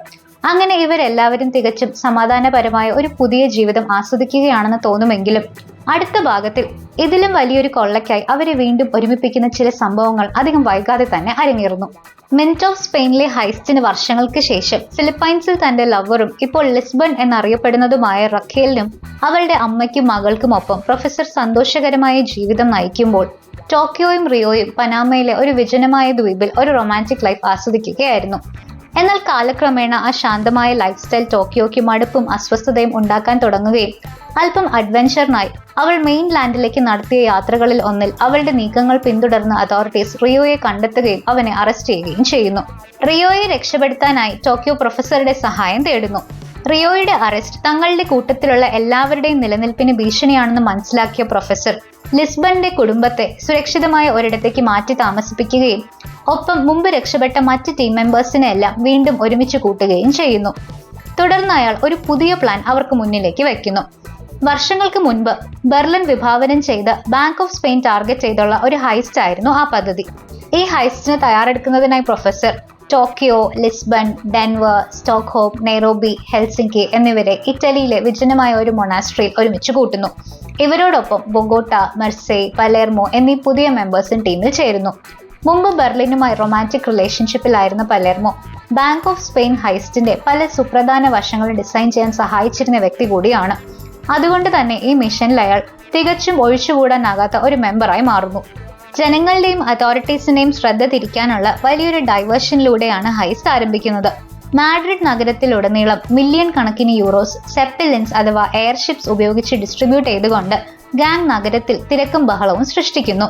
അങ്ങനെ ഇവരെല്ലാവരും തികച്ചും സമാധാനപരമായ ഒരു പുതിയ ജീവിതം ആസ്വദിക്കുകയാണെന്ന് തോന്നുമെങ്കിലും അടുത്ത ഭാഗത്തിൽ ഇതിലും വലിയൊരു കൊള്ളയ്ക്കായി അവരെ വീണ്ടും ഒരുമിപ്പിക്കുന്ന ചില സംഭവങ്ങൾ അധികം വൈകാതെ തന്നെ അരങ്ങേറുന്നു. മിന്റ് ഓഫ് സ്പെയിനിലെ ഹൈസ്റ്റിന് വർഷങ്ങൾക്ക് ശേഷം ഫിലിപ്പൈൻസിൽ തന്റെ ലവറും ഇപ്പോൾ ലിസ്ബൺ എന്നറിയപ്പെടുന്നതുമായ റഖേലിനും അവളുടെ അമ്മയ്ക്കും മകൾക്കുമൊപ്പം പ്രൊഫസർ സന്തോഷകരമായ ജീവിതം നയിക്കുമ്പോൾ ടോക്കിയോയും റിയോയും പനാമയിലെ ഒരു വിജനമായ ദ്വീപിൽ ഒരു റൊമാൻറ്റിക് ലൈഫ് ആസ്വദിക്കുകയായിരുന്നു. എന്നാൽ കാലക്രമേണ ആ ശാന്തമായ ലൈഫ് സ്റ്റൈൽ ടോക്കിയോയ്ക്ക് മടുപ്പും അസ്വസ്ഥതയും ഉണ്ടാക്കാൻ തുടങ്ങുകയും അല്പം അഡ്വഞ്ചറിനായി അവൾ മെയിൻ ലാൻഡിലേക്ക് നടത്തിയ യാത്രകളിൽ ഒന്നിൽ അവളുടെ നീക്കങ്ങൾ പിന്തുടർന്ന അതോറിറ്റീസ് റിയോയെ കണ്ടെത്തുകയും അവനെ അറസ്റ്റ് ചെയ്യുകയും ചെയ്യുന്നു. റിയോയെ രക്ഷപ്പെടുത്താനായി ടോക്കിയോ പ്രൊഫസറുടെ സഹായം തേടുന്നു. റിയോയുടെ അറസ്റ്റ് തങ്ങളുടെ കൂട്ടത്തിലുള്ള എല്ലാവരുടെയും നിലനിൽപ്പിന് ഭീഷണിയാണെന്ന് മനസ്സിലാക്കിയ പ്രൊഫസർ ലിസ്ബണിന്റെ കുടുംബത്തെ സുരക്ഷിതമായ ഒരിടത്തേക്ക് മാറ്റി താമസിപ്പിക്കുകയും ഒപ്പം മുമ്പ് രക്ഷപ്പെട്ട മറ്റ് ടീം മെമ്പേഴ്സിനെ എല്ലാം വീണ്ടും ഒരുമിച്ച് കൂട്ടുകയും ചെയ്യുന്നു. തുടർന്ന് അയാൾ ഒരു പുതിയ പ്ലാൻ അവർക്ക് മുന്നിലേക്ക് വെക്കുന്നു. വർഷങ്ങൾക്ക് മുൻപ് ബെർലിൻ വിഭാവനം ചെയ്ത് ബാങ്ക് ഓഫ് സ്പെയിൻ ടാർഗറ്റ് ചെയ്തുള്ള ഒരു ഹൈസ്റ്റ് ആയിരുന്നു ആ പദ്ധതി. ഈ ഹൈസ്റ്റിന് തയ്യാറെടുക്കുന്നതിനായി professor Tokyo, Lisbon, Denver, Stockholm, Nairobi, Helsinki എന്നിവരെ ഇറ്റലിയിലെ വിജനമായ ഒരു മൊണാസ്ട്രിയിൽ ഒരുമിച്ച് കൂട്ടുന്നു. ഇവരോടൊപ്പം ബൊഗോട്ട, മെർസെയ്, പലേർമോ എന്നീ പുതിയ മെമ്പേഴ്സും ടീമിൽ ചേരുന്നു. മുമ്പ് ബെർലിനുമായി റൊമാൻറ്റിക് റിലേഷൻഷിപ്പിലായിരുന്ന പലേർമോ ബാങ്ക് ഓഫ് സ്പെയിൻ ഹൈസ്റ്റിന്റെ പല സുപ്രധാന വശങ്ങൾ ഡിസൈൻ ചെയ്യാൻ സഹായിച്ചിരുന്ന വ്യക്തി കൂടിയാണ്. അതുകൊണ്ട് തന്നെ ഈ മിഷനിൽ അയാൾ തികച്ചും ഒഴിച്ചുകൂടാനാകാത്ത ഒരു മെമ്പറായി മാറുന്നു. ജനങ്ങളുടെയും അതോറിറ്റീസിന്റെയും ശ്രദ്ധ തിരിക്കാനുള്ള വലിയൊരു ഡൈവേർഷനിലൂടെയാണ് ഹൈസ്റ്റ് ആരംഭിക്കുന്നത്. മാഡ്രിഡ് നഗരത്തിലുടനീളം മില്യൺ കണക്കിന് യൂറോസ് സെപ്പിലിൻസ് അഥവാ എയർഷിപ്സ് ഉപയോഗിച്ച് ഡിസ്ട്രിബ്യൂട്ട് ചെയ്തുകൊണ്ട് ഗാങ് നഗരത്തിൽ തിരക്കും ബഹളവും സൃഷ്ടിക്കുന്നു.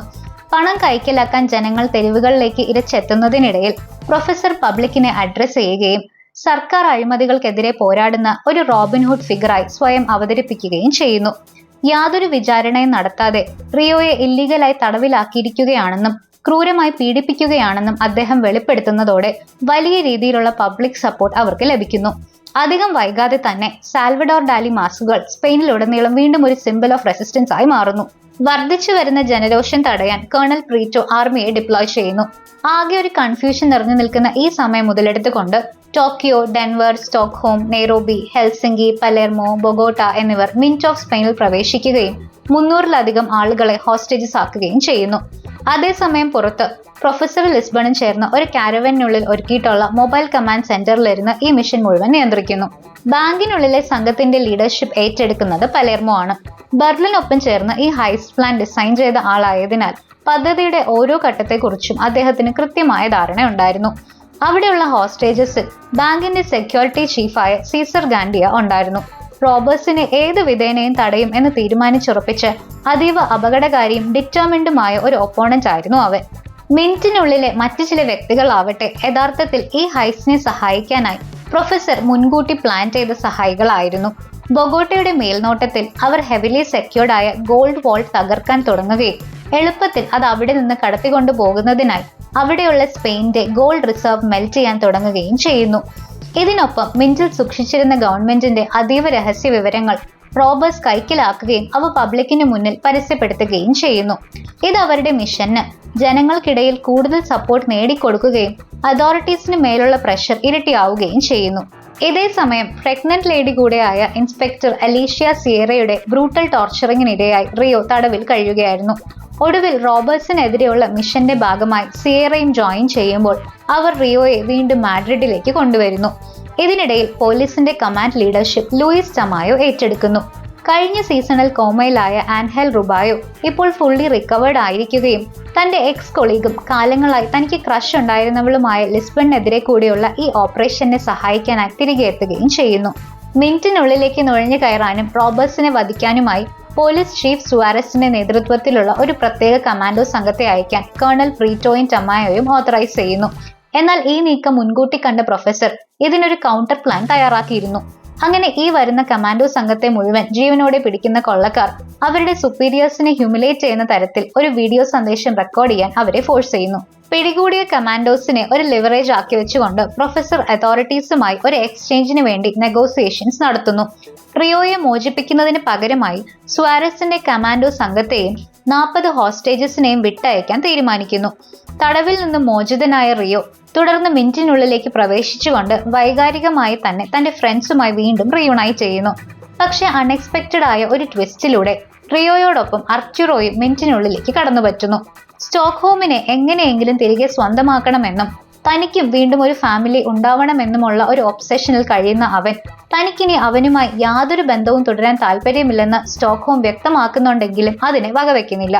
പണം കൈക്കലാക്കാൻ ജനങ്ങൾ തെരുവുകളിലേക്ക് ഇരച്ചെത്തുന്നതിനിടയിൽ പ്രൊഫസർ പബ്ലിക്കിനെ അഡ്രസ് ചെയ്യുകയും സർക്കാർ അഴിമതികൾക്കെതിരെ പോരാടുന്ന ഒരു റോബിൻഹുഡ് ഫിഗറായി സ്വയം അവതരിപ്പിക്കുകയും ചെയ്യുന്നു. യാതൊരു വിചാരണയും നടത്താതെ റിയോയെ ഇല്ലീഗലായി തടവിലാക്കിയിരിക്കുകയാണെന്നും ക്രൂരമായി പീഡിപ്പിക്കുകയാണെന്നും അദ്ദേഹം വെളിപ്പെടുത്തുന്നതോടെ വലിയ രീതിയിലുള്ള പബ്ലിക് സപ്പോർട്ട് അവർക്ക് ലഭിക്കുന്നു. അധികം വൈകാതെ തന്നെ സാൽവഡോർ ഡാലി മാസുകൾ സ്പെയിനിലുടനീളം വീണ്ടും ഒരു സിംബൽ ഓഫ് റെസിസ്റ്റൻസ് ആയി മാറുന്നു. വർദ്ധിച്ചു വരുന്ന ജനരോഷം തടയാൻ കേണൽ പ്രീറ്റോ ആർമിയെ ഡിപ്ലോയ് ചെയ്യുന്നു. ആകെ ഒരു കൺഫ്യൂഷൻ നിറഞ്ഞു നിൽക്കുന്ന ഈ സമയം മുതലെടുത്തുകൊണ്ട് Tokyo, Denver, Stockholm, Nairobi, Helsinki, Palermo, Bogota എന്നിവർ മിന്റ് ഓഫ് സ്പെയിനിൽ പ്രവേശിക്കുകയും 300-ലധികം ആളുകളെ ഹോസ്റ്റേജസ് ആക്കുകയും ചെയ്യുന്നു. അതേസമയം പുറത്ത് പ്രൊഫസർ ലിസ്ബണും ചേർന്ന് ഒരു കാരവനുള്ളിൽ ഒരുക്കിയിട്ടുള്ള മൊബൈൽ കമാൻഡ് സെന്ററിലിരുന്ന് ഈ മിഷൻ മുഴുവൻ നിയന്ത്രിക്കുന്നു. ബാങ്കിനുള്ളിലെ സംഘത്തിന്റെ ലീഡർഷിപ്പ് ഏറ്റെടുക്കുന്നത് പലേർമോ ആണ്. ബെർലിനൊപ്പം ചേർന്ന് ഈ ഹൈസ്റ്റ് പ്ലാൻ ഡിസൈൻ ചെയ്ത ആളായതിനാൽ പദ്ധതിയുടെ ഓരോ ഘട്ടത്തെക്കുറിച്ചും അദ്ദേഹത്തിന് കൃത്യമായ ധാരണയുണ്ടായിരുന്നു. അവിടെയുള്ള ഹോസ്റ്റേജസിൽ ബാങ്കിന്റെ സെക്യൂരിറ്റി ചീഫായ സീസർ ഗാൻഡിയ ഉണ്ടായിരുന്നു. റോബേഴ്സിനെ ഏത് വിധേനയും തടയും എന്ന് തീരുമാനിച്ചുറപ്പിച്ച് അതീവ അപകടകാരിയും ഡിറ്റർമിൻഡുമായ ഒരു ഒപ്പോണന്റ് ആയിരുന്നു അവൻ. മിനിറ്റിനുള്ളിലെ മറ്റു ചില വ്യക്തികളാവട്ടെ യഥാർത്ഥത്തിൽ ഈ ഹൈസ്റ്റിനെ സഹായിക്കാനായി പ്രൊഫസർ മുൻകൂട്ടി പ്ലാൻ ചെയ്ത സഹായികളായിരുന്നു. ബൊഗോട്ടയുടെ മേൽനോട്ടത്തിൽ അവർ ഹെവിലി സെക്യൂർഡായ ഗോൾഡ് വാൾ തകർക്കാൻ തുടങ്ങുകയും എളുപ്പത്തിൽ അത് അവിടെ നിന്ന് കടത്തിക്കൊണ്ടു പോകുന്നതിനായി അവിടെയുള്ള സ്പെയിന്റെ ഗോൾഡ് റിസർവ് മെൽറ്റ് ചെയ്യാൻ തുടങ്ങുകയും ചെയ്യുന്നു. ഇതിനൊപ്പം മിന്റിൽ സൂക്ഷിച്ചിരുന്ന ഗവൺമെന്റിന്റെ അതീവ രഹസ്യ വിവരങ്ങൾ റോബേഴ്സ് കൈക്കലാക്കുകയും അവ പബ്ലിക്കിന് മുന്നിൽ പരസ്യപ്പെടുത്തുകയും ചെയ്യുന്നു. ഇത് അവരുടെ മിഷന് ജനങ്ങൾക്കിടയിൽ കൂടുതൽ സപ്പോർട്ട് നേടിക്കൊടുക്കുകയും അതോറിറ്റീസിന് മേലുള്ള പ്രഷർ ഇരട്ടിയാവുകയും ചെയ്യുന്നു. ഇതേസമയം പ്രഗ്നന്റ് ലേഡി കൂടെയായ ഇൻസ്പെക്ടർ അലീഷ്യ സിയേറയുടെ ബ്രൂട്ടൽ ടോർച്ചറിങ്ങിനിടയായി റിയോ തടവിൽ കഴിയുകയായിരുന്നു. ഒടുവിൽ റോബേഴ്സിനെതിരെയുള്ള മിഷന്റെ ഭാഗമായി സിയേറയും ജോയിൻ ചെയ്യുമ്പോൾ അവർ റിയോയെ വീണ്ടും മാഡ്രിഡിലേക്ക് കൊണ്ടുവരുന്നു. ഇതിനിടയിൽ പോലീസിന്റെ കമാൻഡ് ലീഡർഷിപ്പ് ലൂയിസ് ടമായോ ഏറ്റെടുക്കുന്നു. കഴിഞ്ഞ സീസണിൽ കോമയിലായ ആൻഹെൽ റുബായോ ഇപ്പോൾ ഫുള്ളി റിക്കവേർഡ് ആയിരിക്കുകയും തന്റെ എക്സ് കൊളീഗും കാലങ്ങളായി തനിക്ക് ക്രഷ് ഉണ്ടായിരുന്നവളുമായ ലിസ്ബണിനെതിരെ കൂടിയുള്ള ഈ ഓപ്പറേഷനെ സഹായിക്കാനായി തിരികെ എത്തുകയും ചെയ്യുന്നു. മിനിറ്റിനുള്ളിലേക്ക് നുഴഞ്ഞു കയറാനും റോബേഴ്സിനെ വധിക്കാനുമായി പോലീസ് ചീഫ് സുവാരസിന്റെ നേതൃത്വത്തിലുള്ള ഒരു പ്രത്യേക കമാൻഡോ സംഘത്തെ അയക്കാൻ കേണൽ പ്രീറ്റോയും ടമായോയും ഓത്തറൈസ് ചെയ്യുന്നു. എന്നാൽ ഈ നീക്കം മുൻകൂട്ടി കണ്ട പ്രൊഫസർ ഇതിനൊരു കൗണ്ടർ പ്ലാൻ തയ്യാറാക്കിയിരുന്നു. അങ്ങനെ ഈ വരുന്ന കമാൻഡോ സംഘത്തെ മുഴുവൻ ജീവനോടെ പിടിക്കുന്ന കൊള്ളക്കാർ അവരുടെ സുപ്പീരിയേഴ്സിനെ ഹ്യൂമിലേറ്റ് ചെയ്യുന്ന തരത്തിൽ ഒരു വീഡിയോ സന്ദേശം റെക്കോർഡ് ചെയ്യാൻ അവരെ ഫോഴ്സ് ചെയ്യുന്നു. പിടികൂടിയ കമാൻഡോസിനെ ഒരു ലിവറേജ് ആക്കി വെച്ചുകൊണ്ട് പ്രൊഫസർ അതോറിറ്റീസുമായി ഒരു എക്സ്ചേഞ്ചിന് വേണ്ടി നെഗോസിയേഷൻസ് നടത്തുന്നു. റിയോയെ മോചിപ്പിക്കുന്നതിന് പകരമായി സുവാരസിന്റെ കമാൻഡോ സംഘത്തെയും 40 ഹോസ്റ്റേജസിനെയും വിട്ടയക്കാൻ തീരുമാനിക്കുന്നു. തടവിൽ നിന്ന് മോചിതനായ റിയോ തുടർന്ന് മിനിറ്റിനുള്ളിലേക്ക് പ്രവേശിച്ചുകൊണ്ട് വൈകാരികമായി തന്നെ തന്റെ ഫ്രണ്ട്സുമായി വീണ്ടും റീയൂണൈറ്റ് ചെയ്യുന്നു. പക്ഷെ അൺഎക്സ്പെക്റ്റഡ് ആയ ഒരു ട്വിസ്റ്റിലൂടെ റിയോയോടൊപ്പം അർച്ചുറോയും മിനിറ്റിനുള്ളിലേക്ക് കടന്നു പറ്റുന്നു. സ്റ്റോക്ക്ഹോമിനെ എങ്ങനെയെങ്കിലും തിരികെ സ്വന്തമാക്കണമെന്നും തനിക്കും വീണ്ടും ഒരു ഫാമിലി ഉണ്ടാവണമെന്നുമുള്ള ഒരു ഒബ്സെഷനിൽ കഴിയുന്ന അവൻ തനിക്കിനി അവനുമായി യാതൊരു ബന്ധവും തുടരാൻ താല്പര്യമില്ലെന്ന് സ്റ്റോക്ക്ഹോം വ്യക്തമാക്കുന്നുണ്ടെങ്കിലും അതിനെ വകവെക്കുന്നില്ല.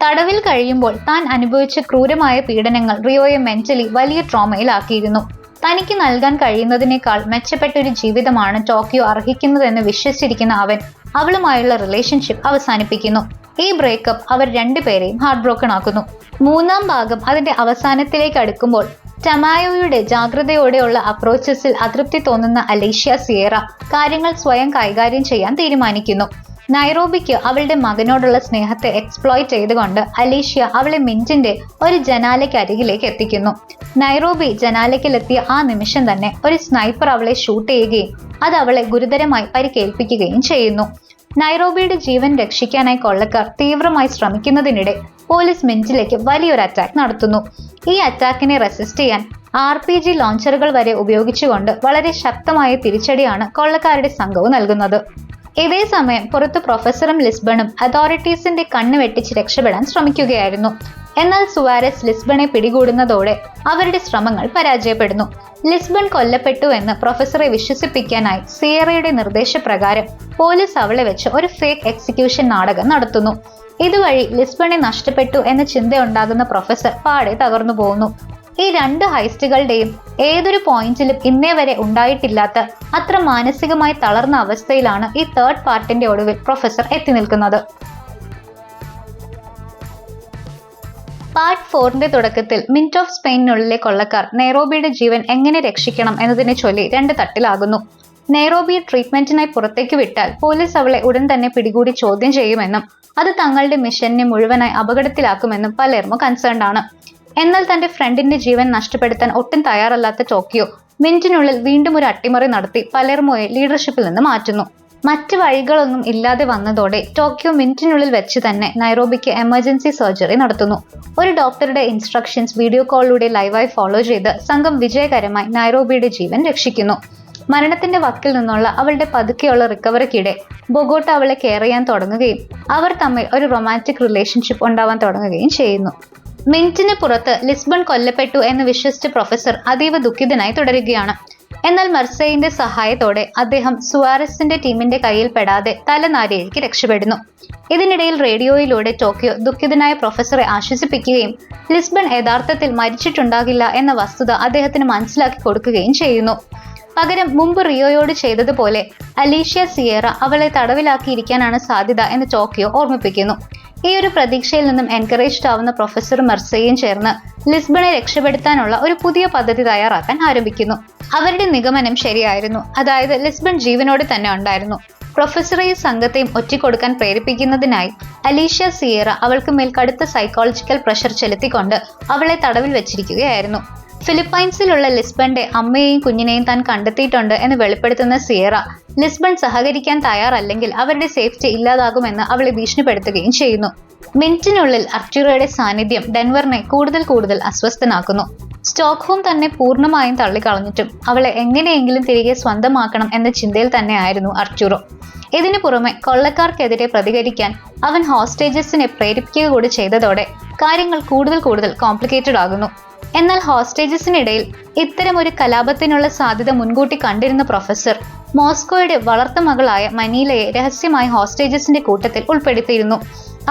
തടവിൽ കഴിയുമ്പോൾ താൻ അനുഭവിച്ച ക്രൂരമായ പീഡനങ്ങൾ റിയോയെ മെന്റലി വലിയ ട്രോമയിലാക്കിയിരുന്നു. തനിക്ക് നൽകാൻ കഴിയുന്നതിനേക്കാൾ മെച്ചപ്പെട്ട ഒരു ജീവിതമാണ് ടോക്കിയോ അർഹിക്കുന്നതെന്ന് വിശ്വസിച്ചിരിക്കുന്ന അവൻ അവളുമായുള്ള റിലേഷൻഷിപ്പ് അവസാനിപ്പിക്കുന്നു. ഈ ബ്രേക്കപ്പ് അവർ രണ്ടുപേരെയും ഹാർട്ട് ബ്രോക്കൺ ആക്കുന്നു. മൂന്നാം ഭാഗം അതിന്റെ അവസാനത്തിലേക്ക് അടുക്കുമ്പോൾ ടമായോയുടെ ജാഗ്രതയോടെയുള്ള അപ്രോച്ചസിൽ അതൃപ്തി തോന്നുന്ന അലീഷ്യ സിയേറ കാര്യങ്ങൾ സ്വയം കൈകാര്യം ചെയ്യാൻ തീരുമാനിക്കുന്നു. നൈറോബിക്ക് അവളുടെ മകനോടുള്ള സ്നേഹത്തെ എക്സ്പ്ലോയിറ്റ് ചെയ്തുകൊണ്ട് അലീഷ്യ അവളെ മിന്റിന്റെ ഒരു ജനാലയ്ക്കരികിലേക്ക് എത്തിക്കുന്നു. നൈറോബി ജനാലയ്ക്കിലെത്തിയ ആ നിമിഷം തന്നെ ഒരു സ്നൈപ്പർ അവളെ ഷൂട്ട് ചെയ്യുകയും അത് അവളെ ഗുരുതരമായി പരിക്കേൽപ്പിക്കുകയും ചെയ്യുന്നു. നൈറോബിയുടെ ജീവൻ രക്ഷിക്കാനായി കൊള്ളക്കാർ തീവ്രമായി ശ്രമിക്കുന്നതിനിടെ പോലീസ് മിന്റിലേക്ക് വലിയൊരു അറ്റാക്ക് നടത്തുന്നു. ഈ അറ്റാക്കിനെ റെസിസ്റ്റ് ചെയ്യാൻ RPG ലോഞ്ചറുകൾ വരെ ഉപയോഗിച്ചുകൊണ്ട് വളരെ ശക്തമായ തിരിച്ചടിയാണ് കൊള്ളക്കാരുടെ സംഘവും നൽകുന്നത്. ഇതേ സമയം പുറത്ത് പ്രൊഫസറും ലിസ്ബണും അതോറിറ്റീസിന്റെ കണ്ണ് വെട്ടിച്ച് രക്ഷപ്പെടാൻ ശ്രമിക്കുകയായിരുന്നു. എന്നാൽ സുവാരസ് ലിസ്ബണെ പിടികൂടുന്നതോടെ അവരുടെ ശ്രമങ്ങൾ പരാജയപ്പെടുന്നു. ലിസ്ബൺ കൊല്ലപ്പെട്ടു എന്ന് പ്രൊഫസറെ വിശ്വസിപ്പിക്കാനായി സിയേറയുടെ നിർദ്ദേശപ്രകാരം പോലീസ് അവളെ വെച്ച് ഒരു ഫേക്ക് എക്സിക്യൂഷൻ നാടകം നടത്തുന്നു. ഇതുവഴി ലിസ്ബണെ നഷ്ടപ്പെട്ടു എന്ന ചിന്തയുണ്ടാകുന്ന പ്രൊഫസർ പാടെ തകർന്നു പോകുന്നു. ഈ രണ്ട് ഹൈസ്റ്റുകളുടെയും ഏതൊരു പോയിന്റിലും ഇന്നേ വരെ ഉണ്ടായിട്ടില്ലാത്ത അത്ര മാനസികമായി തളർന്ന അവസ്ഥയിലാണ് ഈ തേർഡ് പാർട്ടിന്റെ ഒടുവിൽ പ്രൊഫസർ എത്തി നിൽക്കുന്നത്. പാർട്ട് 4ന്റെ തുടക്കത്തിൽ മിന്റ് ഓഫ് സ്പെയിനിനുള്ളിലെ കൊള്ളക്കാർ നൈറോബിയുടെ ജീവൻ എങ്ങനെ രക്ഷിക്കണം എന്നതിനെ ചൊല്ലി രണ്ട് തട്ടിലാകുന്നു. നൈറോബിയെ ട്രീറ്റ്മെന്റിനായി പുറത്തേക്ക് വിട്ടാൽ പോലീസ് അവളെ ഉടൻ തന്നെ പിടികൂടി ചോദ്യം ചെയ്യുമെന്നും അത് തങ്ങളുടെ മിഷനെ മുഴുവനായി അപകടത്തിലാക്കുമെന്നും പലേർമോ കൺസേൺഡ് ആണ്. എന്നാൽ തന്റെ ഫ്രണ്ടിന്റെ ജീവൻ നഷ്ടപ്പെടുത്താൻ ഒട്ടും തയ്യാറല്ലാത്ത ടോക്കിയോ മിന്റിനുള്ളിൽ വീണ്ടും ഒരു അട്ടിമറി നടത്തി പലേർമോയെ ലീഡർഷിപ്പിൽ നിന്ന് മാറ്റുന്നു. മറ്റ് വഴികളൊന്നും ഇല്ലാതെ വന്നതോടെ ടോക്കിയോ മിന്റിനുള്ളിൽ വെച്ച് തന്നെ നൈറോബിക്ക് എമർജൻസി സർജറി നടത്തുന്നു. ഒരു ഡോക്ടറുടെ ഇൻസ്ട്രക്ഷൻസ് വീഡിയോ കോളിലൂടെ ലൈവായി ഫോളോ ചെയ്ത് സംഘം വിജയകരമായി നൈറോബിയുടെ ജീവൻ രക്ഷിക്കുന്നു. മരണത്തിന്റെ വക്കിൽ നിന്നുള്ള അവളുടെ പതുക്കെയുള്ള റിക്കവറിക്കിടെ ബൊഗോട്ട അവളെ കെയർ ചെയ്യാൻ തുടങ്ങുകയും അവർ തമ്മിൽ ഒരു റൊമാൻറ്റിക് റിലേഷൻഷിപ്പ് ഉണ്ടാവാൻ തുടങ്ങുകയും ചെയ്യുന്നു. മിന്റിന് പുറത്ത് ലിസ്ബൺ കൊല്ലപ്പെട്ടു എന്ന് വിശ്വസിച്ച പ്രൊഫസർ അതീവ ദുഃഖിതനായി തുടരുകയാണ്. എന്നാൽ മർസൈന്റെ സഹായത്തോടെ അദ്ദേഹം സുവാരസിന്റെ ടീമിന്റെ കയ്യിൽ പെടാതെ തലനാരിഴയ്ക്ക് രക്ഷപ്പെടുന്നു. ഇതിനിടയിൽ റേഡിയോയിലൂടെ ടോക്കിയോ ദുഃഖിതനായ പ്രൊഫസറെ ആശ്വസിപ്പിക്കുകയും ലിസ്ബൺ യഥാർത്ഥത്തിൽ മരിച്ചിട്ടുണ്ടാകില്ല എന്ന വസ്തുത അദ്ദേഹത്തിന് മനസ്സിലാക്കി കൊടുക്കുകയും ചെയ്യുന്നു. പകരം മുമ്പ് റിയോയോട് ചെയ്തതുപോലെ അലീഷ്യ സിയേറ അവളെ തടവിലാക്കിയിരിക്കാനാണ് സാധ്യത എന്ന് ടോക്കിയോ ഓർമ്മിപ്പിക്കുന്നു. ഈ ഒരു പ്രതീക്ഷയിൽ നിന്നും എൻകറേജ്ഡ് ആവുന്ന പ്രൊഫസറും മർസയും ചേർന്ന് ലിസ്ബണെ രക്ഷപ്പെടുത്താനുള്ള ഒരു പുതിയ പദ്ധതി തയ്യാറാക്കാൻ ആരംഭിക്കുന്നു. അവരുടെ നിഗമനം ശരിയായിരുന്നു. അതായത് ലിസ്ബൺ ജീവനോടെ തന്നെ ഉണ്ടായിരുന്നു. പ്രൊഫസറെയും സംഘത്തെയും ഒറ്റിക്കൊടുക്കാൻ പ്രേരിപ്പിക്കുന്നതിനായി അലീഷ്യ സിയേറ അവൾക്ക് മേൽ കടുത്ത സൈക്കോളജിക്കൽ പ്രഷർ ചെലുത്തിക്കൊണ്ട് അവളെ തടവിൽ വെച്ചിരിക്കുകയായിരുന്നു. ഫിലിപ്പൈൻസിലുള്ള ലിസ്ബന്റെ അമ്മയെയും കുഞ്ഞിനെയും താൻ കണ്ടെത്തിയിട്ടുണ്ട് എന്ന് വെളിപ്പെടുത്തുന്ന സിയേറ ലിസ്ബൺ സഹകരിക്കാൻ തയ്യാറല്ലെങ്കിൽ അവരുടെ സേഫ്റ്റി ഇല്ലാതാകുമെന്ന് അവളെ ഭീഷണിപ്പെടുത്തുകയും ചെയ്യുന്നു. മിനിറ്റിനുള്ളിൽ അർച്ചുറയുടെ സാന്നിധ്യം ഡെൻവറിനെ കൂടുതൽ അസ്വസ്ഥനാക്കുന്നു. സ്റ്റോക്ക്ഹോം തന്നെ പൂർണ്ണമായും തള്ളിക്കളഞ്ഞിട്ടും അവളെ എങ്ങനെയെങ്കിലും തിരികെ സ്വന്തമാക്കണം എന്ന ചിന്തയിൽ തന്നെയായിരുന്നു അർച്ചുറോ. ഇതിനു പുറമെ കൊള്ളക്കാർക്കെതിരെ പ്രതികരിക്കാൻ അവൻ ഹോസ്റ്റേജസിനെ പ്രേരിപ്പിക്കുക കൂടി ചെയ്തതോടെ കാര്യങ്ങൾ കൂടുതൽ കോംപ്ലിക്കേറ്റഡ് ആകുന്നു. എന്നാൽ ഹോസ്റ്റേജസിനിടയിൽ ഇത്തരം ഒരു കലാപത്തിനുള്ള സാധ്യത മുൻകൂട്ടി കണ്ടിരുന്ന പ്രൊഫസർ മോസ്കോയുടെ വളർത്ത മകളായ മനീലയെ രഹസ്യമായി ഹോസ്റ്റേജസിന്റെ കൂട്ടത്തിൽ ഉൾപ്പെടുത്തിയിരുന്നു.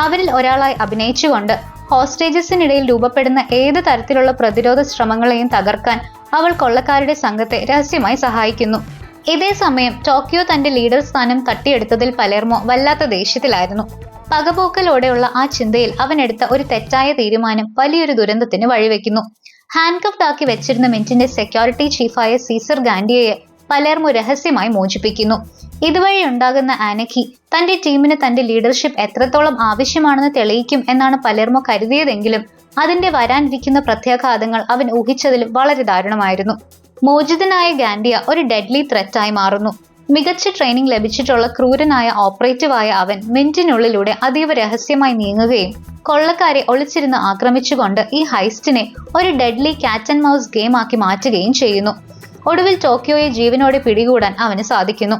അവരിൽ ഒരാളായി അഭിനയിച്ചുകൊണ്ട് ഹോസ്റ്റേജസിനിടയിൽ രൂപപ്പെടുന്ന ഏത് തരത്തിലുള്ള പ്രതിരോധ ശ്രമങ്ങളെയും തകർക്കാൻ അവൾ കൊള്ളക്കാരുടെ സംഘത്തെ രഹസ്യമായി സഹായിക്കുന്നു. ഇതേ സമയം ടോക്കിയോ തന്റെ ലീഡർ സ്ഥാനം തട്ടിയെടുത്തതിൽ പലേർമോ വല്ലാത്ത ദേഷ്യത്തിലായിരുന്നു. പകപോക്കലോടെയുള്ള ആ ചിന്തയിൽ അവനെടുത്ത ഒരു തെറ്റായ തീരുമാനം വലിയൊരു ദുരന്തത്തിന് വഴിവെക്കുന്നു. ഹാൻഡ്കഫ്ഡ് ആക്കി വെച്ചിരുന്ന മിന്റിന്റെ സെക്യൂരിറ്റി ചീഫായ സീസർ ഗാൻഡിയയെ പലേർമോ രഹസ്യമായി മോചിപ്പിക്കുന്നു. ഇതുവഴി ഉണ്ടാകുന്ന ആനക്കി തന്റെ ടീമിന് തന്റെ ലീഡർഷിപ്പ് എത്രത്തോളം ആവശ്യമാണെന്ന് തെളിയിക്കും എന്നാണ് പലേർമോ കരുതിയതെങ്കിലും അതിന്റെ വരാനിരിക്കുന്ന പ്രത്യാഘാതങ്ങൾ അവൻ ഊഹിച്ചതിലും വളരെ ദാരുണമായിരുന്നു. മോചിതനായ ഗാൻഡിയ ഒരു ഡെഡ്ലി ത്രെറ്റായി മാറുന്നു. മികച്ച ട്രെയിനിങ് ലഭിച്ചിട്ടുള്ള ക്രൂരനായ ഓപ്പറേറ്റീവായ അവൻ മിന്റിനുള്ളിലൂടെ അതീവ രഹസ്യമായി നീങ്ങുകയും കൊള്ളക്കാരെ ഒളിച്ചിരുന്ന് ആക്രമിച്ചുകൊണ്ട് ഈ ഹൈസ്റ്റിനെ ഒരു ഡെഡ്ലി കാറ്റ് ആൻഡ് മൗസ് ഗെയിം ആക്കി മാറ്റുകയും ചെയ്യുന്നു. ഒടുവിൽ ടോക്കിയോയെ ജീവനോടെ പിടികൂടാൻ അവന് സാധിക്കുന്നു.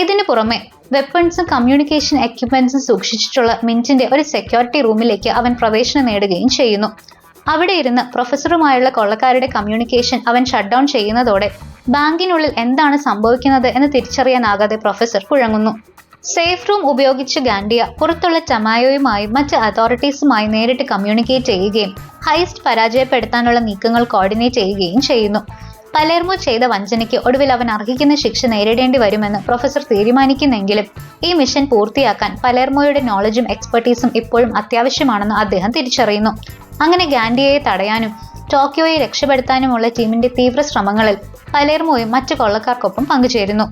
ഇതിനു പുറമെ വെപ്പൺസും കമ്മ്യൂണിക്കേഷൻ എക്യുപ്മെന്റ്സും സൂക്ഷിച്ചിട്ടുള്ള മിന്റിന്റെ ഒരു സെക്യൂരിറ്റി റൂമിലേക്ക് അവൻ പ്രവേശനം നേടുകയും ചെയ്യുന്നു. അവിടെ ഇരുന്ന് പ്രൊഫസറുമായുള്ള കൊള്ളക്കാരുടെ കമ്മ്യൂണിക്കേഷൻ അവൻ ഷട്ട് ഡൗൺ ചെയ്യുന്നതോടെ ബാങ്കിനുള്ളിൽ എന്താണ് സംഭവിക്കുന്നത് എന്ന് തിരിച്ചറിയാനാകാതെ പ്രൊഫസർ കുഴങ്ങുന്നു. സേഫ് റൂം ഉപയോഗിച്ച് ഗാൻഡിയ പുറത്തുള്ള ടമായോയുമായും മറ്റ് അതോറിറ്റീസുമായി നേരിട്ട് കമ്മ്യൂണിക്കേറ്റ് ചെയ്യുകയും ഹൈസ്റ്റ് പരാജയപ്പെടുത്താനുള്ള നീക്കങ്ങൾ കോർഡിനേറ്റ് ചെയ്യുകയും ചെയ്യുന്നു. പലേർമോ ചെയ്ത വഞ്ചനയ്ക്ക് ഒടുവിൽ അവൻ അർഹിക്കുന്ന ശിക്ഷ നേരിടേണ്ടി വരുമെന്ന് പ്രൊഫസർ തീരുമാനിക്കുന്നെങ്കിലും ഈ മിഷൻ പൂർത്തിയാക്കാൻ പലേർമോയുടെ നോളജും എക്സ്പെർട്ടീസും ഇപ്പോഴും അത്യാവശ്യമാണെന്ന് അദ്ദേഹം തിരിച്ചറിയുന്നു. അങ്ങനെ ഗാൻഡിയയെ തടയാനും ടോക്കിയോയെ രക്ഷപ്പെടുത്താനുമുള്ള ടീമിന്റെ തീവ്ര ശ്രമങ്ങളിൽ പലേർമോയും മറ്റു കൊള്ളക്കാർക്കൊപ്പം പങ്കുചേരുന്നു.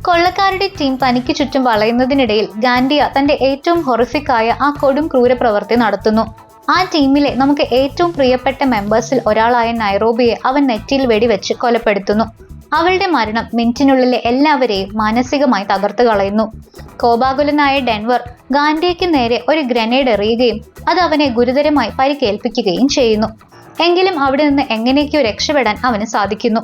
കൊള്ളക്കാരുടെ ടീം തനിക്ക് ചുറ്റും വളയുന്നതിനിടയിൽ ഗാൻഡിയ തന്റെ ഏറ്റവും ഹൊറിഫിക് ആയ ആ കൊടും ക്രൂരപ്രവൃത്തി നടത്തുന്നു. ആ ടീമിലെ നമുക്ക് ഏറ്റവും പ്രിയപ്പെട്ട മെമ്പേഴ്സിൽ ഒരാളായ നൈറോബിയെ അവൻ നെറ്റിയിൽ വെടിവെച്ച് കൊലപ്പെടുത്തുന്നു. അവളുടെ മരണം മിനിറ്റിനുള്ളിലെ എല്ലാവരെയും മാനസികമായി തകർത്തു കളയുന്നു. കോപാകുലനായ ഡെൻവർ ഗാൻഡിയയ്ക്ക് നേരെ ഒരു ഗ്രനേഡ് എറിയുകയും അത് അവനെ ഗുരുതരമായി പരിക്കേൽപ്പിക്കുകയും ചെയ്യുന്നു. എങ്കിലും അവിടെ നിന്ന് എങ്ങനെയൊക്കെയോ രക്ഷപ്പെടാൻ അവന് സാധിക്കുന്നു.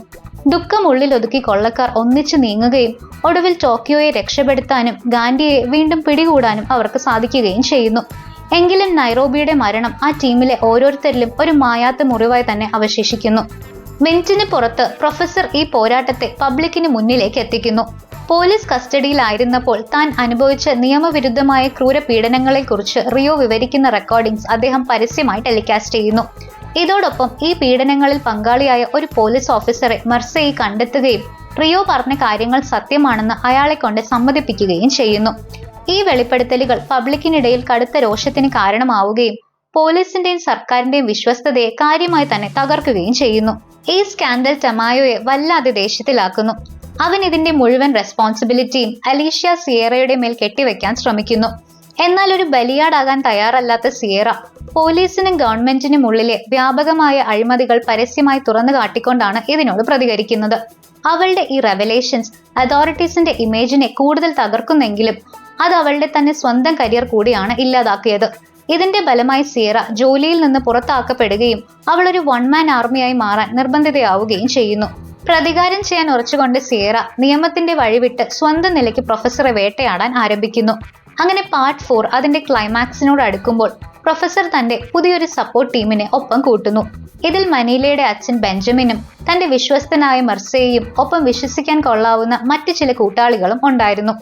ദുഃഖം ഉള്ളിലൊതുക്കി കൊള്ളക്കാർ ഒന്നിച്ചു നീങ്ങുകയും ഒടുവിൽ ടോക്കിയോയെ രക്ഷപ്പെടുത്താനും ഗാൻഡിയയെ വീണ്ടും പിടികൂടാനും അവർക്ക് സാധിക്കുകയും ചെയ്യുന്നു. എങ്കിലും നൈറോബിയുടെ മരണം ആ ടീമിലെ ഓരോരുത്തരിലും ഒരു മായാത്ത മുറിവായി തന്നെ അവശേഷിക്കുന്നു. മിനിറ്റിന് പുറത്ത് പ്രൊഫസർ ഈ പോരാട്ടത്തെ പബ്ലിക്കിന് മുന്നിലേക്ക് എത്തിക്കുന്നു. പോലീസ് കസ്റ്റഡിയിലായിരുന്നപ്പോൾ താൻ അനുഭവിച്ച നിയമവിരുദ്ധമായ ക്രൂര പീഡനങ്ങളെക്കുറിച്ച് റിയോ വിവരിക്കുന്ന റെക്കോർഡിംഗ്സ് അദ്ദേഹം പരസ്യമായി ടെലികാസ്റ്റ് ചെയ്യുന്നു. ഇതോടൊപ്പം ഈ പീഡനങ്ങളിൽ പങ്കാളിയായ ഒരു പോലീസ് ഓഫീസറെ മർസേയി കണ്ടെത്തുകയും റിയോ പറഞ്ഞ കാര്യങ്ങൾ സത്യമാണെന്ന് അയാളെ കൊണ്ട് സമ്മതിപ്പിക്കുകയും ചെയ്യുന്നു. ഈ വെളിപ്പെടുത്തലുകൾ പബ്ലിക്കിനിടയിൽ കടുത്ത രോഷത്തിന് കാരണമാവുകയും പോലീസിന്റെയും സർക്കാരിന്റെയും വിശ്വസ്തതയെ കാര്യമായി തന്നെ തകർക്കുകയും ചെയ്യുന്നു. ഈ സ്കാൻഡൽ ടമായോയെ വല്ലാതെ ദേഷ്യത്തിലാക്കുന്നു. അവൻ ഇതിന്റെ മുഴുവൻ റെസ്പോൺസിബിലിറ്റിയും അലീഷ്യ സിയേറയുടെ മേൽ കെട്ടിവെക്കാൻ ശ്രമിക്കുന്നു. എന്നാൽ ഒരു ബലിയാടാകാൻ തയ്യാറല്ലാത്ത സിയേറ പോലീസിനും ഗവൺമെന്റിനും ഉള്ളിലെ വ്യാപകമായ അഴിമതികൾ പരസ്യമായി തുറന്നു കാട്ടിക്കൊണ്ടാണ് ഇതിനോട് പ്രതികരിക്കുന്നത്. അവളുടെ ഈ റെവലേഷൻസ് അതോറിറ്റീസിന്റെ ഇമേജിനെ കൂടുതൽ തകർക്കുന്നെങ്കിലും അത് അവളുടെ തന്നെ സ്വന്തം കരിയർ കൂടിയാണ് ഇല്ലാതാക്കിയത്. ഇതിന്റെ ഫലമായി സിയേറ ജോലിയിൽ നിന്ന് പുറത്താക്കപ്പെടുകയും അവൾ ഒരു വൺ മാൻ ആർമിയായി മാറാൻ നിർബന്ധിതയാവുകയും ചെയ്യുന്നു. പ്രതികാരം ചെയ്യാൻ ഉറച്ചുകൊണ്ട് സിയേറ നിയമത്തിന്റെ വഴിവിട്ട് സ്വന്തം നിലയ്ക്ക് പ്രൊഫസറെ വേട്ടയാടാൻ ആരംഭിക്കുന്നു. അങ്ങനെ പാർട്ട് 4 അതിന്റെ ക്ലൈമാക്സിനോട് അടുക്കുമ്പോൾ പ്രൊഫസർ തന്റെ പുതിയൊരു സപ്പോർട്ട് ടീമിനെ ഒപ്പം കൂട്ടുന്നു. ഇതിൽ മനീലയുടെ അച്ഛൻ ബെഞ്ചമിനും തന്റെ വിശ്വസ്തനായ മർസേയും ഒപ്പം വിശ്വസിക്കാൻ കൊള്ളാവുന്ന മറ്റു ചില കൂട്ടാളികളും ഉണ്ടായിരുന്നു.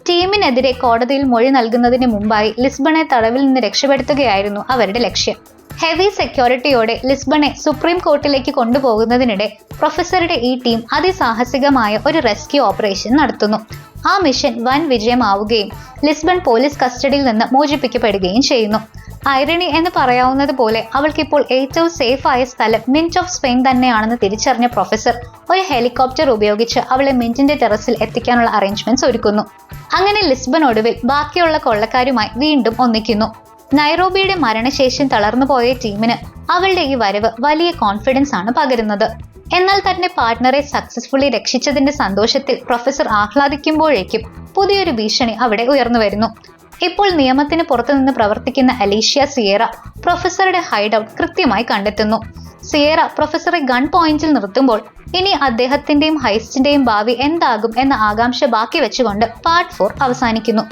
ടീമിനെതിരെ കോടതിയിൽ മൊഴി നൽകുന്നതിന് മുമ്പായി ലിസ്ബണെ തടവിൽ നിന്ന് രക്ഷപ്പെടുത്തുകയായിരുന്നു അവരുടെ ലക്ഷ്യം. ഹെവി സെക്യൂരിറ്റിയോടെ ലിസ്ബണെ സുപ്രീം കോർട്ടിലേക്ക് കൊണ്ടുപോകുന്നതിനിടെ പ്രൊഫസറുടെ ഈ ടീം അതിസാഹസികമായ ഒരു റെസ്ക്യൂ ഓപ്പറേഷൻ നടത്തുന്നു. ആ മിഷൻ വൻ വിജയമാവുകയും ലിസ്ബൺ പോലീസ് കസ്റ്റഡിയിൽ നിന്ന് മോചിപ്പിക്കപ്പെടുകയും ചെയ്യുന്നു. ഐറണി എന്ന് പറയാവുന്നത് പോലെ അവൾക്കിപ്പോൾ ഏറ്റവും സേഫ് ആയ സ്ഥലം മിന്റ് ഓഫ് സ്പെയിൻ തന്നെയാണെന്ന് തിരിച്ചറിഞ്ഞ പ്രൊഫസർ ഒരു ഹെലികോപ്റ്റർ ഉപയോഗിച്ച് അവളെ മിന്റിന്റെ ടെറസിൽ എത്തിക്കാനുള്ള അറേഞ്ച്മെന്റ്സ് ഒരുക്കുന്നു. അങ്ങനെ ലിസ്ബൺ ഒടുവിൽ ബാക്കിയുള്ള കൊള്ളക്കാരുമായി വീണ്ടും ഒന്നിക്കുന്നു. നൈറോബിയുടെ മരണശേഷം തളർന്നുപോയ ടീമിന് അവളുടെ ഈ വരവ് വലിയ കോൺഫിഡൻസ് ആണ് പകരുന്നത്. എന്നാൽ തന്റെ പാർട്ട്ണറെ സക്സസ്ഫുള്ളി രക്ഷിച്ചതിന്റെ സന്തോഷത്തിൽ പ്രൊഫസർ ആഹ്ലാദിക്കുമ്പോഴേക്കും പുതിയൊരു ഭീഷണി അവിടെ ഉയർന്നു വരുന്നു. ഇപ്പോൾ നിയമത്തിന് പുറത്തുനിന്ന് പ്രവർത്തിക്കുന്ന അലീഷ്യ സിയേറ പ്രൊഫസറുടെ ഹൈഡൌട്ട് കൃത്യമായി കണ്ടെത്തുന്നു. സിയേറ പ്രൊഫസറെ ഗൺ പോയിന്റിൽ നിർത്തുമ്പോൾ ഇനി അദ്ദേഹത്തിന്റെയും ഹൈസ്റ്റിന്റെയും ഭാവി എന്താകും എന്ന ആകാംക്ഷ ബാക്കി വെച്ചുകൊണ്ട് പാർട്ട് 4 അവസാനിക്കുന്നു.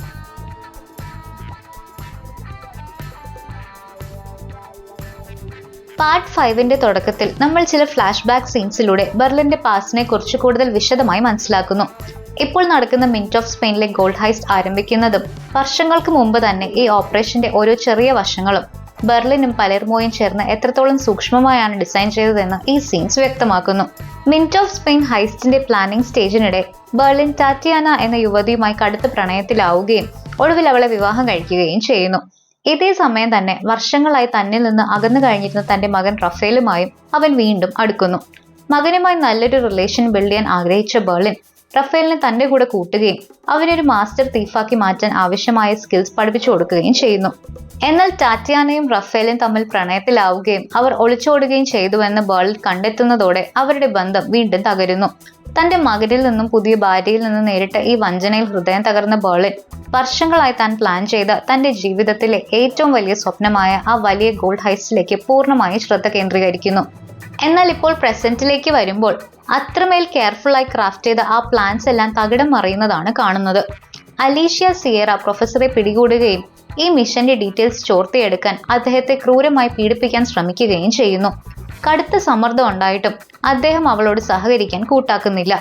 പാർട്ട് 5ന്റെ തുടക്കത്തിൽ നമ്മൾ ചില ഫ്ലാഷ് ബാക്ക് സീൻസിലൂടെ ബെർലിന്റെ പാസ്റ്റിനെ കുറിച്ച് കൂടുതൽ വിശദമായി മനസ്സിലാക്കുന്നു. ഇപ്പോൾ നടക്കുന്ന മിന്റ് ഓഫ് സ്പെയിനിലെ ഗോൾഡ് ഹൈസ്റ്റ് ആരംഭിക്കുന്നതും വർഷങ്ങൾക്ക് മുമ്പ് തന്നെ ഈ ഓപ്പറേഷന്റെ ഓരോ ചെറിയ വശങ്ങളും ബെർലിനും പലേർമോയും ചേർന്ന് എത്രത്തോളം സൂക്ഷ്മമായാണ് ഡിസൈൻ ചെയ്തതെന്ന് ഈ സീൻസ് വ്യക്തമാക്കുന്നു. മിന്റ് ഓഫ് സ്പെയിൻ ഹൈസ്റ്റിന്റെ പ്ലാനിംഗ് സ്റ്റേജിനിടെ ബെർലിൻ ടാറ്റിയാന എന്ന യുവതിയുമായി കടുത്ത പ്രണയത്തിലാവുകയും ഒടുവിൽ അവളെ വിവാഹം കഴിക്കുകയും ചെയ്യുന്നു. ഇതേ സമയം തന്നെ വർഷങ്ങളായി തന്നിൽ നിന്ന് അകന്നു കഴിഞ്ഞിരുന്ന തന്റെ മകൻ റഫേലുമായും അവൻ വീണ്ടും അടുക്കുന്നു. മകനുമായി നല്ലൊരു റിലേഷൻ ബിൽഡ് ചെയ്യാൻ ആഗ്രഹിച്ച ബെർലിൻ റഫേലിനെ തന്റെ കൂടെ കൂട്ടുകയും അവനൊരു മാസ്റ്റർ തീഫാക്കി മാറ്റാൻ ആവശ്യമായ സ്കിൽസ് പഠിപ്പിച്ചു കൊടുക്കുകയും ചെയ്യുന്നു. എന്നാൽ ടാറ്റിയാനയും റഫേലും തമ്മിൽ പ്രണയത്തിലാവുകയും അവർ ഒളിച്ചോടുകയും ചെയ്തുവെന്ന് ബെർലിൻ കണ്ടെത്തുന്നതോടെ അവരുടെ ബന്ധം വീണ്ടും തകരുന്നു. തന്റെ മകനിൽ നിന്നും പുതിയ ഭാര്യയിൽ നിന്നും നേരിട്ട ഈ വഞ്ചനയിൽ ഹൃദയം തകർന്ന ബെർലിൻ വർഷങ്ങളായി താൻ പ്ലാൻ ചെയ്ത തന്റെ ജീവിതത്തിലെ ഏറ്റവും വലിയ സ്വപ്നമായ ആ വലിയ ഗോൾഡ് ഹൈസ്റ്റിലേക്ക് പൂർണ്ണമായും ശ്രദ്ധ കേന്ദ്രീകരിക്കുന്നു. എന്നാൽ ഇപ്പോൾ പ്രസന്റിലേക്ക് വരുമ്പോൾ അത്രമേൽ കെയർഫുള്ളായി ക്രാഫ്റ്റ് ചെയ്ത ആ പ്ലാൻസ് എല്ലാം തകിടം മറിയുന്നതാണ് കാണുന്നത്. അലീഷ്യ സിയേറ പ്രൊഫസറെ പിടികൂടുകയും ഈ മിഷന്റെ ഡീറ്റെയിൽസ് ചോർത്തിയെടുക്കാൻ അദ്ദേഹത്തെ ക്രൂരമായി പീഡിപ്പിക്കാൻ ശ്രമിക്കുകയും ചെയ്യുന്നു. കടുത്ത സമ്മർദ്ദം ഉണ്ടായിട്ടും അദ്ദേഹം അവളോട് സഹകരിക്കാൻ കൂട്ടാക്കുന്നില്ല.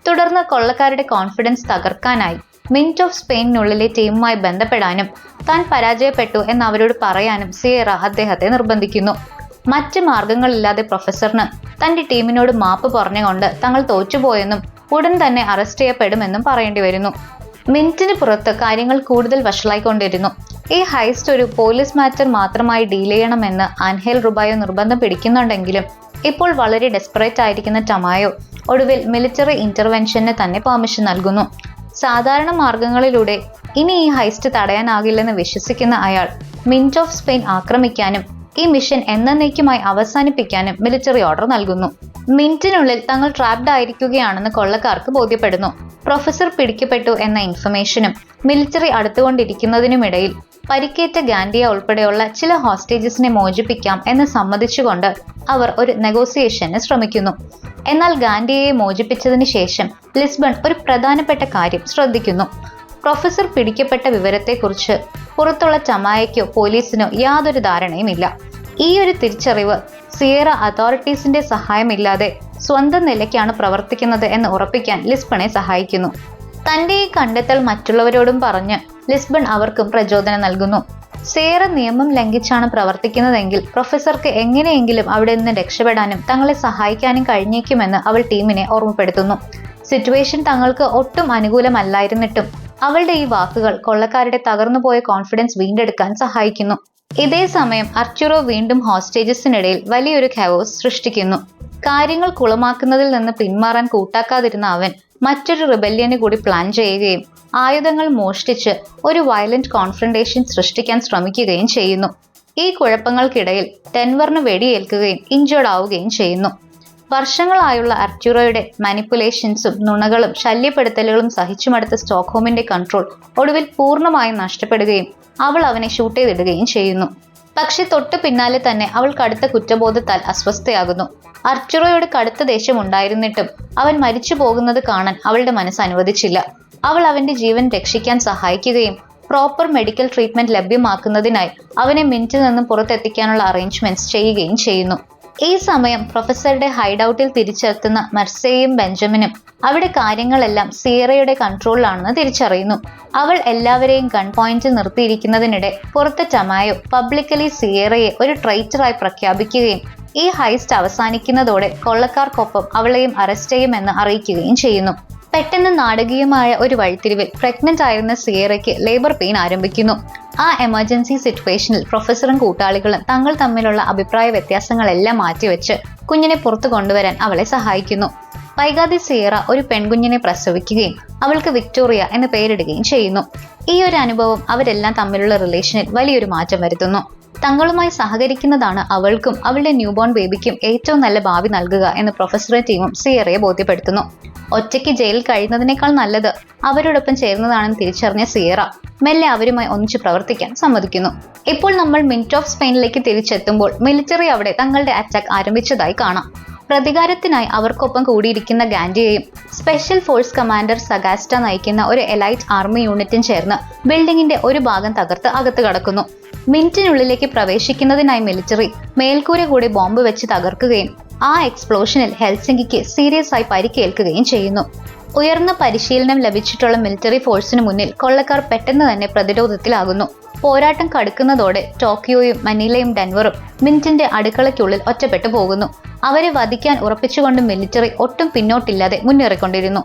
തുടർന്ന് കൊള്ളക്കാരുടെ കോൺഫിഡൻസ് തകർക്കാനായി മിന്റ് ഓഫ് സ്പെയിനിനുള്ളിലെ ടീമുമായി ബന്ധപ്പെടാനും താൻ പരാജയപ്പെട്ടു എന്ന് അവരോട് പറയാനും സിയേറ അദ്ദേഹത്തെ നിർബന്ധിക്കുന്നു. മറ്റ് മാർഗങ്ങളില്ലാതെ പ്രൊഫസറിന് തന്റെ ടീമിനോട് മാപ്പ് പറഞ്ഞുകൊണ്ട് തങ്ങൾ തോറ്റുപോയെന്നും ഉടൻ തന്നെ അറസ്റ്റ് ചെയ്യപ്പെടുമെന്നും പറയേണ്ടി വരുന്നു. മിനിറ്റിന് പുറത്ത് കാര്യങ്ങൾ കൂടുതൽ വഷളായിക്കൊണ്ടിരുന്നു. ഈ ഹൈസ്റ്റ് ഒരു പോലീസ് മാറ്റർ മാത്രമായി ഡീൽ ചെയ്യണമെന്ന് ആൻഹേൽ റുബായോ നിർബന്ധം പിടിക്കുന്നുണ്ടെങ്കിലും ഇപ്പോൾ വളരെ ഡെസ്പറേറ്റ് ആയിരിക്കുന്ന ടമായോ ഒടുവിൽ മിലിറ്ററി ഇന്റർവെൻഷന് തന്നെ പെർമിഷൻ നൽകുന്നു. സാധാരണ മാർഗങ്ങളിലൂടെ ഇനി ഈ ഹൈസ്റ്റ് തടയാനാകില്ലെന്ന് വിശ്വസിക്കുന്ന അയാൾ മിന്റ് ഓഫ് സ്പെയിൻ ആക്രമിക്കാനും ഈ മിഷൻ എന്നേക്കുമായി അവസാനിപ്പിക്കാനും മിലിറ്ററി ഓർഡർ നൽകുന്നു. മിനിറ്റിനുള്ളിൽ തങ്ങൾ ട്രാപ്ഡ് ആയിരിക്കുകയാണെന്ന് കൊള്ളക്കാർക്ക് ബോധ്യപ്പെടുന്നു. പ്രൊഫസർ പിടിക്കപ്പെട്ടു എന്ന ഇൻഫർമേഷനും മിലിറ്ററി അടുത്തുകൊണ്ടിരിക്കുന്നതിനുമിടയിൽ പരിക്കേറ്റ ഗാൻഡിയ ഉൾപ്പെടെയുള്ള ചില ഹോസ്റ്റേജസിനെ മോചിപ്പിക്കാം എന്ന് സമ്മതിച്ചുകൊണ്ട് അവർ ഒരു നെഗോസിയേഷന് ശ്രമിക്കുന്നു. എന്നാൽ ഗാൻഡിയയെ മോചിപ്പിച്ചതിന് ശേഷം ലിസ്ബൺ ഒരു പ്രധാനപ്പെട്ട കാര്യം ശ്രദ്ധിക്കുന്നു. പ്രൊഫസർ പിടിക്കപ്പെട്ട വിവരത്തെക്കുറിച്ച് പുറത്തുള്ള ടമായയ്ക്കോ പോലീസിനോ യാതൊരു ധാരണയുമില്ല. ഈ ഒരു തിരിച്ചറിവ് സിയേറ അതോറിറ്റീസിന്റെ സഹായമില്ലാതെ സ്വന്തം നിലയ്ക്കാണ് പ്രവർത്തിക്കുന്നത് എന്ന് ഉറപ്പിക്കാൻ ലിസ്ബണെ സഹായിക്കുന്നു. തന്റെ ഈ കണ്ടെത്തൽ മറ്റുള്ളവരോടും പറഞ്ഞ് ലിസ്ബൺ അവർക്കും പ്രചോദനം നൽകുന്നു. സിയേറ നിയമം ലംഘിച്ചാണ് പ്രവർത്തിക്കുന്നതെങ്കിൽ പ്രൊഫസർക്ക് എങ്ങനെയെങ്കിലും അവിടെ നിന്ന് രക്ഷപ്പെടാനും തങ്ങളെ സഹായിക്കാനും കഴിഞ്ഞേക്കുമെന്ന് അവൾ ടീമിനെ ഓർമ്മപ്പെടുത്തുന്നു. സിറ്റുവേഷൻ തങ്ങൾക്ക് ഒട്ടും അനുകൂലമല്ലായിരുന്നിട്ടും അവളുടെ ഈ വാക്കുകൾ കൊള്ളക്കാരുടെ തകർന്നുപോയ കോൺഫിഡൻസ് വീണ്ടെടുക്കാൻ സഹായിക്കുന്നു. ഇതേ സമയം അർച്ചുറോ വീണ്ടും ഹോസ്റ്റേജസിനിടയിൽ വലിയൊരു ഖയോസ് സൃഷ്ടിക്കുന്നു. കാര്യങ്ങൾ കുളമാക്കുന്നതിൽ നിന്ന് പിന്മാറാൻ കൂട്ടാക്കാതിരുന്ന അവൻ മറ്റൊരു റിബല്യന് കൂടി പ്ലാൻ ചെയ്യുകയും ആയുധങ്ങൾ മോഷ്ടിച്ച് ഒരു വയലന്റ് കോൺഫ്രണ്ടേഷൻ സൃഷ്ടിക്കാൻ ശ്രമിക്കുകയും ചെയ്യുന്നു. ഈ കുഴപ്പങ്ങൾക്കിടയിൽ ഡെൻവറിന് വെടിയേൽക്കുകയും ഇഞ്ചേർഡ് ആവുകയും ചെയ്യുന്നു. വർഷങ്ങളായുള്ള അർച്ചുറോയുടെ മാനിപ്പുലേഷൻസും നുണകളും ശല്യപ്പെടുത്തലുകളും സഹിച്ചുമടുത്ത സ്റ്റോക്ക്ഹോമിന്റെ കൺട്രോൾ ഒടുവിൽ പൂർണ്ണമായും നഷ്ടപ്പെടുകയും അവൾ അവനെ ഷൂട്ട് ചെയ്തിടുകയും ചെയ്യുന്നു. പക്ഷെ തൊട്ടു പിന്നാലെ തന്നെ അവൾ കടുത്ത കുറ്റബോധത്താൽ അസ്വസ്ഥയാകുന്നു. അർച്ചുറോയോട് കടുത്ത ദേഷ്യം ഉണ്ടായിരുന്നിട്ടും അവൻ മരിച്ചു പോകുന്നത് കാണാൻ അവളുടെ മനസ്സ് അനുവദിച്ചില്ല. അവൾ അവന്റെ ജീവൻ രക്ഷിക്കാൻ സഹായിക്കുകയും പ്രോപ്പർ മെഡിക്കൽ ട്രീറ്റ്മെന്റ് ലഭ്യമാക്കുന്നതിനായി അവനെ മിന്റിൽ നിന്നും പുറത്തെത്തിക്കാനുള്ള അറേഞ്ച്മെന്റ്സ് ചെയ്യുകയും ചെയ്യുന്നു. ഈ സമയം പ്രൊഫസറുടെ ഹൈഡൌട്ടിൽ തിരിച്ചെത്തുന്ന മെർസയും ബെഞ്ചമിനും അവിടെ കാര്യങ്ങളെല്ലാം സിയേറയുടെ കൺട്രോളിലാണെന്ന് തിരിച്ചറിയുന്നു. അവൾ എല്ലാവരെയും ഗൺ പോയിന്റിൽ നിർത്തിയിരിക്കുന്നതിനിടെ പുറത്തെ ടമായോ പബ്ലിക്കലി സിയേറയെ ഒരു ട്രൈറ്ററായി പ്രഖ്യാപിക്കുകയും ഈ ഹൈസ്റ്റ് അവസാനിക്കുന്നതോടെ കൊള്ളക്കാർക്കൊപ്പം അവളെയും അറസ്റ്റ് ചെയ്യുമെന്ന് അറിയിക്കുകയും ചെയ്യുന്നു. പെട്ടെന്ന് നാടകീയമായ ഒരു വഴിത്തിരിവിൽ പ്രഗ്നന്റ് ആയിരുന്ന സിയേറയ്ക്ക് ലേബർ പെയിൻ ആരംഭിക്കുന്നു. ആ എമർജൻസി സിറ്റുവേഷനിൽ പ്രൊഫസറും കൂട്ടാളികളും തങ്ങൾ തമ്മിലുള്ള അഭിപ്രായ വ്യത്യാസങ്ങളെല്ലാം മാറ്റിവെച്ച് കുഞ്ഞിനെ പുറത്തു കൊണ്ടുവരാൻ അവളെ സഹായിക്കുന്നു. വൈകാതെ സിയേറ ഒരു പെൺകുഞ്ഞിനെ പ്രസവിക്കുകയും അവൾക്ക് വിക്ടോറിയ എന്ന് പേരിടുകയും ചെയ്യുന്നു. ഈ ഒരു അനുഭവം അവരെല്ലാം തമ്മിലുള്ള റിലേഷനിൽ വലിയൊരു മാറ്റം വരുത്തുന്നു. തങ്ങളുമായി സഹകരിക്കുന്നതാണ് അവൾക്കും അവളുടെ ന്യൂബോൺ ബേബിക്കും ഏറ്റവും നല്ല ഭാവി നൽകുക എന്ന് പ്രൊഫസറും ടീമും സിയേറയെ ബോധ്യപ്പെടുത്തുന്നു. ഒറ്റയ്ക്ക് ജയിലിൽ കഴിയുന്നതിനേക്കാൾ നല്ലത് അവരോടൊപ്പം ചേർന്നതാണെന്ന് തിരിച്ചറിഞ്ഞ സിയേറ മെല്ലെ അവരുമായി ഒന്നിച്ച് പ്രവർത്തിക്കാൻ സമ്മതിക്കുന്നു. ഇപ്പോൾ നമ്മൾ മിന്റ് ഓഫ് സ്പെയിനിലേക്ക് തിരിച്ചെത്തുമ്പോൾ മിലിറ്ററി അവിടെ തങ്ങളുടെ അറ്റാക്ക് ആരംഭിച്ചതായി കാണാം. പ്രതികാരത്തിനായി അവർക്കൊപ്പം കൂടിയിരിക്കുന്ന ഗാൻഡിയയും സ്പെഷ്യൽ ഫോഴ്സ് കമാൻഡർ സഗാസ്റ്റ നയിക്കുന്ന ഒരു എലൈറ്റ് ആർമി യൂണിറ്റും ചേർന്ന് ബിൽഡിങ്ങിന്റെ ഒരു ഭാഗം തകർത്ത് അകത്ത് കടക്കുന്നു. മിനിറ്റിനുള്ളിലേക്ക് പ്രവേശിക്കുന്നതിനായി മിലിറ്ററി മേൽക്കൂര കൂടി ബോംബ് വെച്ച് തകർക്കുകയും ആ എക്സ്പ്ലോഷനിൽ ഹെൽസിങ്കിക്ക് സീരിയസ് ആയി പരിക്കേൽക്കുകയും ചെയ്യുന്നു. ഉയർന്ന പരിശീലനം ലഭിച്ചിട്ടുള്ള മിലിറ്ററി ഫോഴ്സിന് മുന്നിൽ കൊള്ളക്കാർ പെട്ടെന്ന് തന്നെ പ്രതിരോധത്തിലാകുന്നു. പോരാട്ടം കടുക്കുന്നതോടെ ടോക്കിയോയും മനിലയും ഡെൻവറും മിന്റിന്റെ അടുക്കളയ്ക്കുള്ളിൽ ഒറ്റപ്പെട്ടു പോകുന്നു. അവരെ വധിക്കാൻ ഉറപ്പിച്ചുകൊണ്ട് മിലിറ്ററി ഒട്ടും പിന്നോട്ടില്ലാതെ മുന്നേറിക്കൊണ്ടിരുന്നു.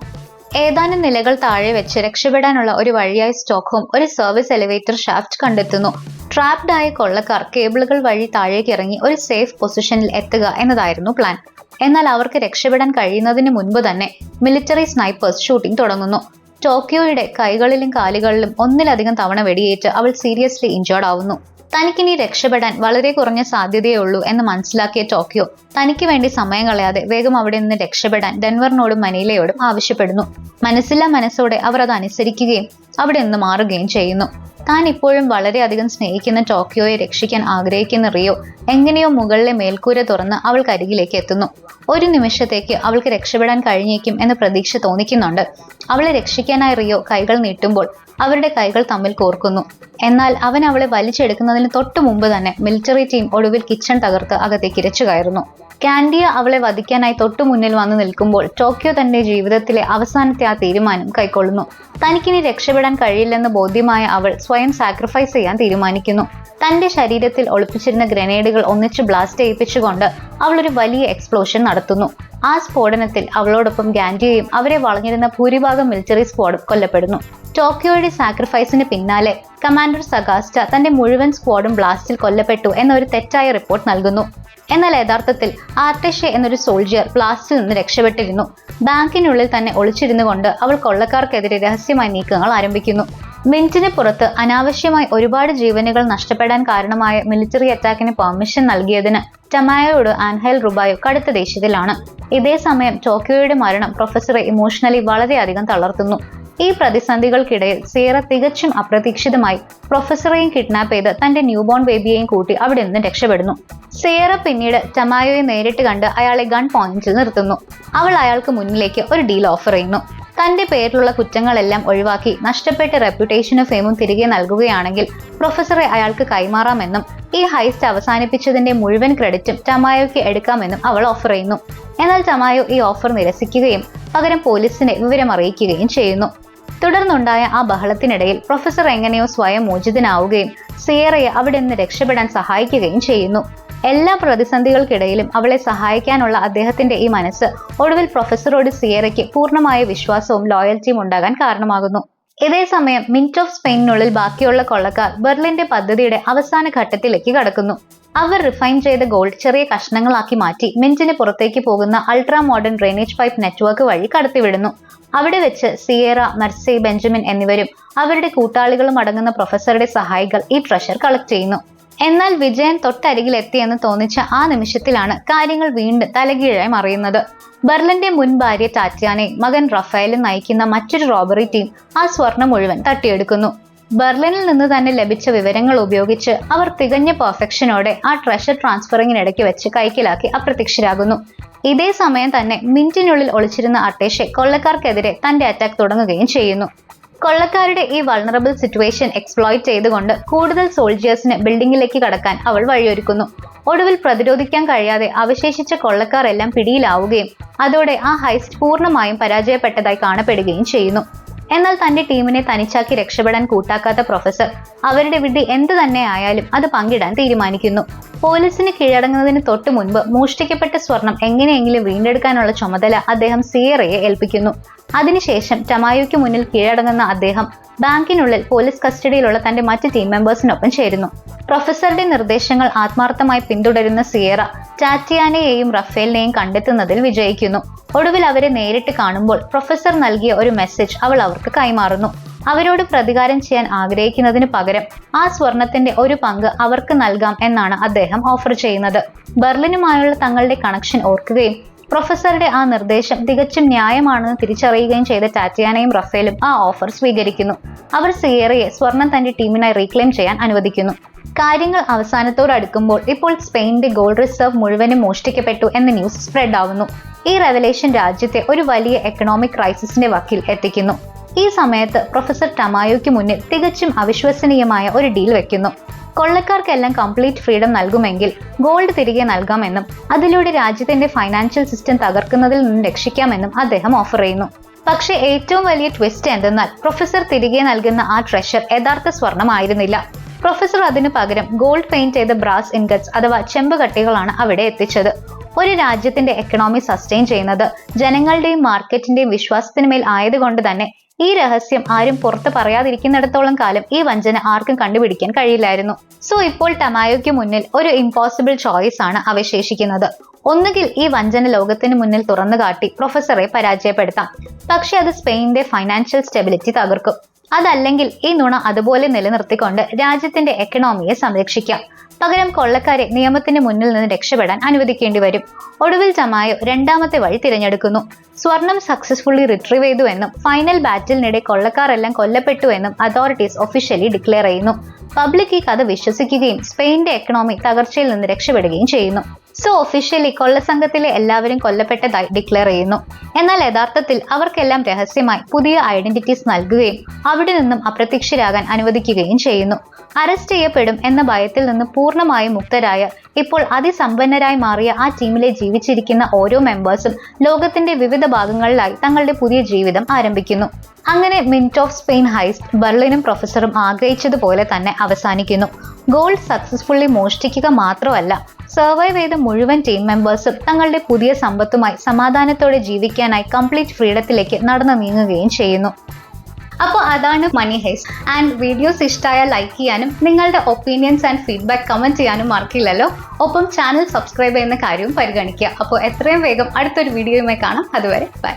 ഏതാനും നിലകൾ താഴെ വെച്ച് രക്ഷപ്പെടാനുള്ള ഒരു വഴിയായി സ്റ്റോക്ക്ഹോം ഒരു സർവീസ് എലിവേറ്റർ ഷാഫ്റ്റ് കണ്ടെത്തുന്നു. ട്രാപ്ഡ് ആയ കൊള്ളക്കാർ കേബിളുകൾ വഴി താഴേക്ക് ഇറങ്ങി ഒരു സേഫ് പൊസിഷനിൽ എത്തുക എന്നതായിരുന്നു പ്ലാൻ. എന്നാൽ അവർക്ക് രക്ഷപ്പെടാൻ കഴിയുന്നതിന് മുൻപ് തന്നെ മിലിറ്ററി സ്നൈപ്പേഴ്സ് ഷൂട്ടിംഗ് തുടങ്ങുന്നു. ടോക്കിയോയുടെ കൈകളിലും കാലുകളിലും ഒന്നിലധികം തവണ വെടിയേറ്റ് അവൾ സീരിയസ്ലി ഇഞ്ചേർഡ് ആവുന്നു. തനിക്കിനി രക്ഷപ്പെടാൻ വളരെ കുറഞ്ഞ സാധ്യതയേ ഉള്ളൂ എന്ന് മനസ്സിലാക്കിയ ടോക്കിയോ തനിക്ക് വേണ്ടി സമയം കളയാതെ വേഗം അവിടെ നിന്ന് രക്ഷപ്പെടാൻ ഡെൻവറിനോടും മനീലയോടും ആവശ്യപ്പെടുന്നു. മനസ്സില്ലാ മനസ്സോടെ അവർ അത് അനുസരിക്കുകയും അവിടെ നിന്ന് മാറുകയും ചെയ്യുന്നു. താൻ ഇപ്പോഴും വളരെയധികം സ്നേഹിക്കുന്ന ടോക്കിയോയെ രക്ഷിക്കാൻ ആഗ്രഹിക്കുന്ന റിയോ എങ്ങനെയോ മുകളിലെ മേൽക്കൂര തുറന്ന് അവൾക്കരികിലേക്ക് എത്തുന്നു. ഒരു നിമിഷത്തേക്ക് അവൾക്ക് രക്ഷപ്പെടാൻ കഴിഞ്ഞേക്കും എന്ന പ്രതീക്ഷ തോന്നിക്കുന്നുണ്ട്. അവളെ രക്ഷിക്കാനായി റിയോ കൈകൾ നീട്ടുമ്പോൾ അവരുടെ കൈകൾ തമ്മിൽ കോർക്കുന്നു. എന്നാൽ അവൻ അവളെ വലിച്ചെടുക്കുന്നതിന് തൊട്ടു മുമ്പ് തന്നെ മിലിറ്ററി ടീം ഒടുവിൽ കിച്ചൺ തകർത്ത് അകത്തേക്ക് ഇരച്ചു കയറുന്നു. കാൻഡിയ അവളെ വധിക്കാനായി തൊട്ടു മുന്നിൽ വന്നു നിൽക്കുമ്പോൾ ടോക്കിയോ തന്റെ ജീവിതത്തിലെ അവസാനത്തെ ആ തീരുമാനം കൈക്കൊള്ളുന്നു. തനിക്കിനി രക്ഷപ്പെടാൻ കഴിയില്ലെന്ന് ബോധ്യമായ അവൾ സ്വയം സാക്രിഫൈസ് ചെയ്യാൻ തീരുമാനിക്കുന്നു. തന്റെ ശരീരത്തിൽ ഒളിപ്പിച്ചിരുന്ന ഗ്രനേഡുകൾ ഒന്നിച്ച് ബ്ലാസ്റ്റ് ചെയ്യിപ്പിച്ചുകൊണ്ട് അവൾ ഒരു വലിയ എക്സ്പ്ലോഷൻ നടത്തുന്നു. ആ സ്ഫോടനത്തിൽ അവളോടൊപ്പം ഗാൻഡിയയും അവരെ വളഞ്ഞിരുന്ന ഭൂരിഭാഗം മിലിറ്ററി സ്ക്വാഡും കൊല്ലപ്പെടുന്നു. ടോക്കിയോയുടെ സാക്രിഫൈസിന് പിന്നാലെ കമാൻഡർ സഗാസ്റ്റ തന്റെ മുഴുവൻ സ്ക്വാഡും ബ്ലാസ്റ്റിൽ കൊല്ലപ്പെട്ടു എന്നൊരു തെറ്റായ റിപ്പോർട്ട് നൽകുന്നു. എന്നാൽ യഥാർത്ഥത്തിൽ ആർട്ടേഷെ എന്നൊരു സോൾജിയർ ബ്ലാസ്റ്റിൽ നിന്ന് രക്ഷപ്പെട്ടിരുന്നു. ബാങ്കിനുള്ളിൽ തന്നെ ഒളിച്ചിരുന്നു കൊണ്ട് അവൾ കൊള്ളക്കാർക്കെതിരെ രഹസ്യമായി നീക്കങ്ങൾ ആരംഭിക്കുന്നു. മിന്റിന് പുറത്ത് അനാവശ്യമായി ഒരുപാട് ജീവനുകൾ നഷ്ടപ്പെടാൻ കാരണമായ മിലിറ്ററി അറ്റാക്കിന് പെർമിഷൻ നൽകിയതിന് ടമായോയോട് ആൻഹേൽ റുബായോ കടുത്ത ദേഷ്യത്തിലാണ്. ഇതേ സമയം ടോക്കിയോയുടെ മരണം പ്രൊഫസറെ ഇമോഷണലി വളരെയധികം തളർത്തുന്നു. ഈ പ്രതിസന്ധികൾക്കിടയിൽ സിയറ തികച്ചും അപ്രതീക്ഷിതമായി പ്രൊഫസറെയും കിഡ്നാപ്പ് ചെയ്ത് തന്റെ ന്യൂബോൺ ബേബിയെയും കൂട്ടി അവിടെ നിന്ന് രക്ഷപ്പെടുന്നു. സിയറ പിന്നീട് ടമായോയെ നേരിട്ട് കണ്ട് അയാളെ ഗൺ പോയിന്റിൽ നിർത്തുന്നു. അവൾ അയാൾക്ക് മുന്നിലേക്ക് ഒരു ഡീൽ ഓഫർ ചെയ്യുന്നു. തന്റെ പേരിലുള്ള കുറ്റങ്ങളെല്ലാം ഒഴിവാക്കി നഷ്ടപ്പെട്ട റെപ്യൂട്ടേഷനും ഫെയിമും തിരികെ നൽകുകയാണെങ്കിൽ പ്രൊഫസറെ അയാൾക്ക് കൈമാറാമെന്നും ഈ ഹൈസ്റ്റ് അവസാനിപ്പിച്ചതിന്റെ മുഴുവൻ ക്രെഡിറ്റും ടമായോയ്ക്ക് എടുക്കാമെന്നും അവൾ ഓഫർ ചെയ്യുന്നു. എന്നാൽ ടമായോ ഈ ഓഫർ നിരസിക്കുകയും പകരം പോലീസിനെ വിവരം അറിയിക്കുകയും ചെയ്യുന്നു. തുടർന്നുണ്ടായ ആ ബഹളത്തിനിടയിൽ പ്രൊഫസർ എങ്ങനെയോ സ്വയം മോചിതനാവുകയും സിയറയെ അവിടെ നിന്ന് രക്ഷപ്പെടാൻ സഹായിക്കുകയും ചെയ്യുന്നു. എല്ലാ പ്രതിസന്ധികൾക്കിടയിലും അവളെ സഹായിക്കാനുള്ള അദ്ദേഹത്തിന്റെ ഈ മനസ്സ് ഒടുവിൽ പ്രൊഫസറോട് സിയറയ്ക്ക് പൂർണ്ണമായ വിശ്വാസവും ലോയൽറ്റിയും ഉണ്ടാകാൻ കാരണമാകുന്നു. ഇതേസമയം മിന്റ് ഓഫ് സ്പെയിനിനുള്ളിൽ ബാക്കിയുള്ള കൊള്ളക്കാർ ബെർലിന്റെ പദ്ധതിയുടെ അവസാന ഘട്ടത്തിലേക്ക് കടക്കുന്നു. അവർ റിഫൈൻ ചെയ്ത ഗോൾഡ് ചെറിയ കഷ്ണങ്ങളാക്കി മാറ്റി മിന്റിന് പുറത്തേക്ക് പോകുന്ന ultra modern drainage pipe network വഴി കടത്തിവിടുന്നു. അവിടെ വെച്ച് സിയേറ, മെർസി, ബെഞ്ചമിൻ എന്നിവരും അവരുടെ കൂട്ടാളികളും അടങ്ങുന്ന പ്രൊഫസറുടെ സഹായികൾ ഈ ട്രഷർ കളക്ട് ചെയ്യുന്നു. എന്നാൽ വിജയൻ തൊട്ടരികിലെത്തിയെന്ന് തോന്നിച്ച ആ നിമിഷത്തിലാണ് കാര്യങ്ങൾ വീണ്ടും തലകീഴായി മറിയുന്നത്. ബെർലിന്റെ മുൻ ഭാര്യ ടാറ്റ്യാനയും മകൻ റഫേലും നയിക്കുന്ന മറ്റൊരു റോബറി ടീം ആ സ്വർണം മുഴുവൻ തട്ടിയെടുക്കുന്നു. ബെർലിനിൽ നിന്ന് തന്നെ ലഭിച്ച വിവരങ്ങൾ ഉപയോഗിച്ച് അവർ തികഞ്ഞ പെർഫെക്ഷനോടെ ആ ട്രഷർ ട്രാൻസ്ഫറിങ്ങിനിടയ്ക്ക് വെച്ച് കൈക്കലാക്കി അപ്രത്യക്ഷരാകുന്നു. ഇതേ സമയം തന്നെ മിന്റിനുള്ളിൽ ഒളിച്ചിരുന്ന ആർട്ടേഷെ കൊള്ളക്കാർക്കെതിരെ തന്റെ അറ്റാക്ക് തുടങ്ങുകയും ചെയ്യുന്നു. കൊള്ളക്കാരുടെ ഈ വൾണറബിൾ സിറ്റുവേഷൻ എക്സ്പ്ലോയിറ്റ് ചെയ്തുകൊണ്ട് കൂടുതൽ സോൾജിയേഴ്സിന് ബിൽഡിംഗിലേക്ക് കടക്കാൻ അവൾ വഴിയൊരുക്കുന്നു. ഒടുവിൽ പ്രതിരോധിക്കാൻ കഴിയാതെ അവശേഷിച്ച കൊള്ളക്കാർ എല്ലാം പിടിയിലാവുകയും അതോടെ ആ ഹൈസ്റ്റ് പൂർണ്ണമായും പരാജയപ്പെട്ടതായി കാണപ്പെടുകയും ചെയ്യുന്നു. എന്നാൽ തന്റെ ടീമിനെ തനിച്ചാക്കി രക്ഷപ്പെടാൻ കൂട്ടാക്കാത്ത പ്രൊഫസർ അവരുടെ വിധി എന്ത് തന്നെ ആയാലും അത് പങ്കിടാൻ തീരുമാനിക്കുന്നു. പോലീസിന് കീഴടങ്ങുന്നതിന് തൊട്ടു മുൻപ് മോഷ്ടിക്കപ്പെട്ട സ്വർണം എങ്ങനെയെങ്കിലും വീണ്ടെടുക്കാനുള്ള ചുമതല അദ്ദേഹം സിയറയെ ഏൽപ്പിക്കുന്നു. അതിനുശേഷം ടമായോയ്ക്ക് മുന്നിൽ കീഴടങ്ങുന്ന അദ്ദേഹം ബാങ്കിനുള്ളിൽ പോലീസ് കസ്റ്റഡിയിലുള്ള തന്റെ മറ്റ് ടീം മെമ്പേഴ്സിനൊപ്പം ചേരുന്നു. പ്രൊഫസറുടെ നിർദ്ദേശങ്ങൾ ആത്മാർത്ഥമായി പിന്തുടരുന്ന സിയറ ടാറ്റിയാനയെയും റഫേലിനെയും കണ്ടെത്തുന്നതിൽ വിജയിക്കുന്നു. ഒടുവിൽ അവരെ നേരിട്ട് കാണുമ്പോൾ പ്രൊഫസർ നൽകിയ ഒരു മെസ്സേജ് അവൾ അവർക്ക് കൈമാറുന്നു. അവരോട് പ്രതികാരം ചെയ്യാൻ ആഗ്രഹിക്കുന്നതിന് പകരം ആ സ്വർണത്തിന്റെ ഒരു പങ്ക് അവർക്ക് നൽകാം എന്നാണ് അദ്ദേഹം ഓഫർ ചെയ്യുന്നത്. ബെർലിനുമായുള്ള തങ്ങളുടെ കണക്ഷൻ ഓർക്കുകയും പ്രൊഫസറുടെ ആ നിർദ്ദേശം തികച്ചും ന്യായമാണെന്ന് തിരിച്ചറിയുകയും ചെയ്ത ടാറ്റിയാനയും റഫേലും ആ ഓഫർ സ്വീകരിക്കുന്നു. അവർ സിയറയെ സ്വർണം തന്റെ ടീമിനായി റീക്ലെയിം ചെയ്യാൻ അനുവദിക്കുന്നു. കാര്യങ്ങൾ അവസാനത്തോടടുക്കുമ്പോൾ ഇപ്പോൾ സ്പെയിനിന്റെ ഗോൾഡ് റിസർവ് മുഴുവനും മോഷ്ടിക്കപ്പെട്ടു എന്ന ന്യൂസ് സ്പ്രെഡ് ആവുന്നു. ഈ റെവലേഷൻ രാജ്യത്തെ ഒരു വലിയ എക്കണോമിക് ക്രൈസിസിന്റെ വക്കിൽ എത്തിക്കുന്നു. ഈ സമയത്ത് പ്രൊഫസർ ടമായോയ്ക്ക് മുന്നിൽ തികച്ചും അവിശ്വസനീയമായ ഒരു ഡീൽ വെക്കുന്നു. കൊള്ളക്കാർക്കെല്ലാം കംപ്ലീറ്റ് ഫ്രീഡം നൽകുമെങ്കിൽ ഗോൾഡ് തിരികെ നൽകാമെന്നും അതിലൂടെ രാജ്യത്തിന്റെ ഫൈനാൻഷ്യൽ സിസ്റ്റം തകർക്കുന്നതിൽ നിന്ന് രക്ഷിക്കാമെന്നും അദ്ദേഹം ഓഫർ ചെയ്യുന്നു. പക്ഷേ ഏറ്റവും വലിയ ട്വിസ്റ്റ് എന്തെന്നാൽ പ്രൊഫസർ തിരികെ നൽകുന്ന ആ ട്രഷർ യഥാർത്ഥ സ്വർണമായിരുന്നില്ല. പ്രൊഫസർ അതിനു പകരം ഗോൾഡ് പെയിന്റ് ചെയ്ത ബ്രാസ് ഇൻഗറ്റ്സ് അഥവാ ചെമ്പ് കട്ടികളാണ് അവിടെ എത്തിച്ചത്. ഒരു രാജ്യത്തിന്റെ എക്കണോമി സസ്റ്റെയിൻ ചെയ്യുന്നത് ജനങ്ങളുടെയും മാർക്കറ്റിന്റെയും വിശ്വാസത്തിന് മേൽ ആയതുകൊണ്ട് തന്നെ ഈ രഹസ്യം ആരും പുറത്ത് പറയാതിരിക്കുന്നിടത്തോളം കാലം ഈ വഞ്ചന ആർക്കും കണ്ടുപിടിക്കാൻ കഴിയില്ലായിരുന്നു. സോ ഇപ്പോൾ ടമായോയ്ക്ക് മുന്നിൽ ഒരു ഇമ്പോസിബിൾ ചോയ്സ് ആണ് അവശേഷിക്കുന്നത്. ഒന്നുകിൽ ഈ വഞ്ചന ലോകത്തിന് മുന്നിൽ തുറന്നു കാട്ടി പ്രൊഫസറെ പരാജയപ്പെടുത്താം, പക്ഷെ അത് സ്പെയിനിന്റെ ഫൈനാൻഷ്യൽ സ്റ്റെബിലിറ്റി തകർക്കും. അതല്ലെങ്കിൽ ഈ നുണ അതുപോലെ നിലനിർത്തിക്കൊണ്ട് രാജ്യത്തിന്റെ എക്കണോമിയെ സംരക്ഷിക്കാം. പകരം കൊള്ളക്കാരെ നിയമത്തിന് മുന്നിൽ നിന്ന് രക്ഷപ്പെടാൻ അനുവദിക്കേണ്ടി വരും. ഒടുവിൽ ടമായോ രണ്ടാമത്തെ വഴി തിരഞ്ഞെടുക്കുന്നു. സ്വർണം സക്സസ്ഫുള്ളി റിട്രീവ് ചെയ്തു എന്നും ഫൈനൽ ബാറ്റിലിനിടെ കൊള്ളക്കാരെല്ലാം കൊല്ലപ്പെട്ടു എന്നും അതോറിറ്റീസ് ഒഫീഷ്യലി ഡിക്ലെയർ ചെയ്യുന്നു. പബ്ലിക് ഈ കഥ വിശ്വസിക്കുകയും സ്പെയിനിന്റെ എക്കണോമി തകർച്ചയിൽ നിന്ന് രക്ഷപ്പെടുകയും ചെയ്യുന്നു. സോ ഒഫീഷ്യലി കൊള്ളസംഘത്തിലെ എല്ലാവരും കൊല്ലപ്പെട്ടതായി ഡിക്ലെയർ ചെയ്യുന്നു. എന്നാൽ യഥാർത്ഥത്തിൽ അവർക്കെല്ലാം രഹസ്യമായി പുതിയ ഐഡന്റിറ്റീസ് നൽകുകയും അവിടെ നിന്നും അപ്രത്യക്ഷരാകാൻ അനുവദിക്കുകയും ചെയ്യുന്നു. അറസ്റ്റ് ചെയ്യപ്പെടും എന്ന ഭയത്തിൽ നിന്ന് പൂർണ്ണമായും മുക്തരായ ഇപ്പോൾ അതിസമ്പന്നരായി മാറിയ ആ ടീമിലെ ജീവിച്ചിരിക്കുന്ന ഓരോ മെമ്പേഴ്സും ലോകത്തിന്റെ വിവിധ ഭാഗങ്ങളിലായി തങ്ങളുടെ പുതിയ ജീവിതം ആരംഭിക്കുന്നു. അങ്ങനെ മിന്റ് ഓഫ് സ്പെയിൻ ഹൈസ്റ്റ് ബെർലിനും പ്രൊഫസറും ആഗ്രഹിച്ചതുപോലെ തന്നെ അവസാനിക്കുന്നു. ഗോൾഡ് സക്സസ്ഫുള്ളി മോഷ്ടിക്കുക മാത്രമല്ല, സർവൈവ് ചെയ്ത മുഴുവൻ ടീം മെമ്പേഴ്സും തങ്ങളുടെ പുതിയ സമ്പത്തുമായി സമാധാനത്തോടെ ജീവിക്കാനായി കംപ്ലീറ്റ് ഫ്രീഡത്തിലേക്ക് നടന്നു നീങ്ങുകയും ചെയ്യുന്നു. അപ്പോൾ അതാണ് മണി ഹെയ്സ്റ്റ്. ആൻഡ് വീഡിയോസ് ഇഷ്ടമായാൽ ലൈക്ക് ചെയ്യാനും നിങ്ങളുടെ ഒപ്പീനിയൻസ് ആൻഡ് ഫീഡ്ബാക്ക് കമൻറ്റ് ചെയ്യാനും മറക്കില്ലല്ലോ. ഒപ്പം ചാനൽ സബ്സ്ക്രൈബ് ചെയ്യുന്ന കാര്യവും പരിഗണിക്കുക. അപ്പോൾ എത്രയും വേഗം അടുത്തൊരു വീഡിയോയുമായി കാണാം. അതുവരെ ബൈ.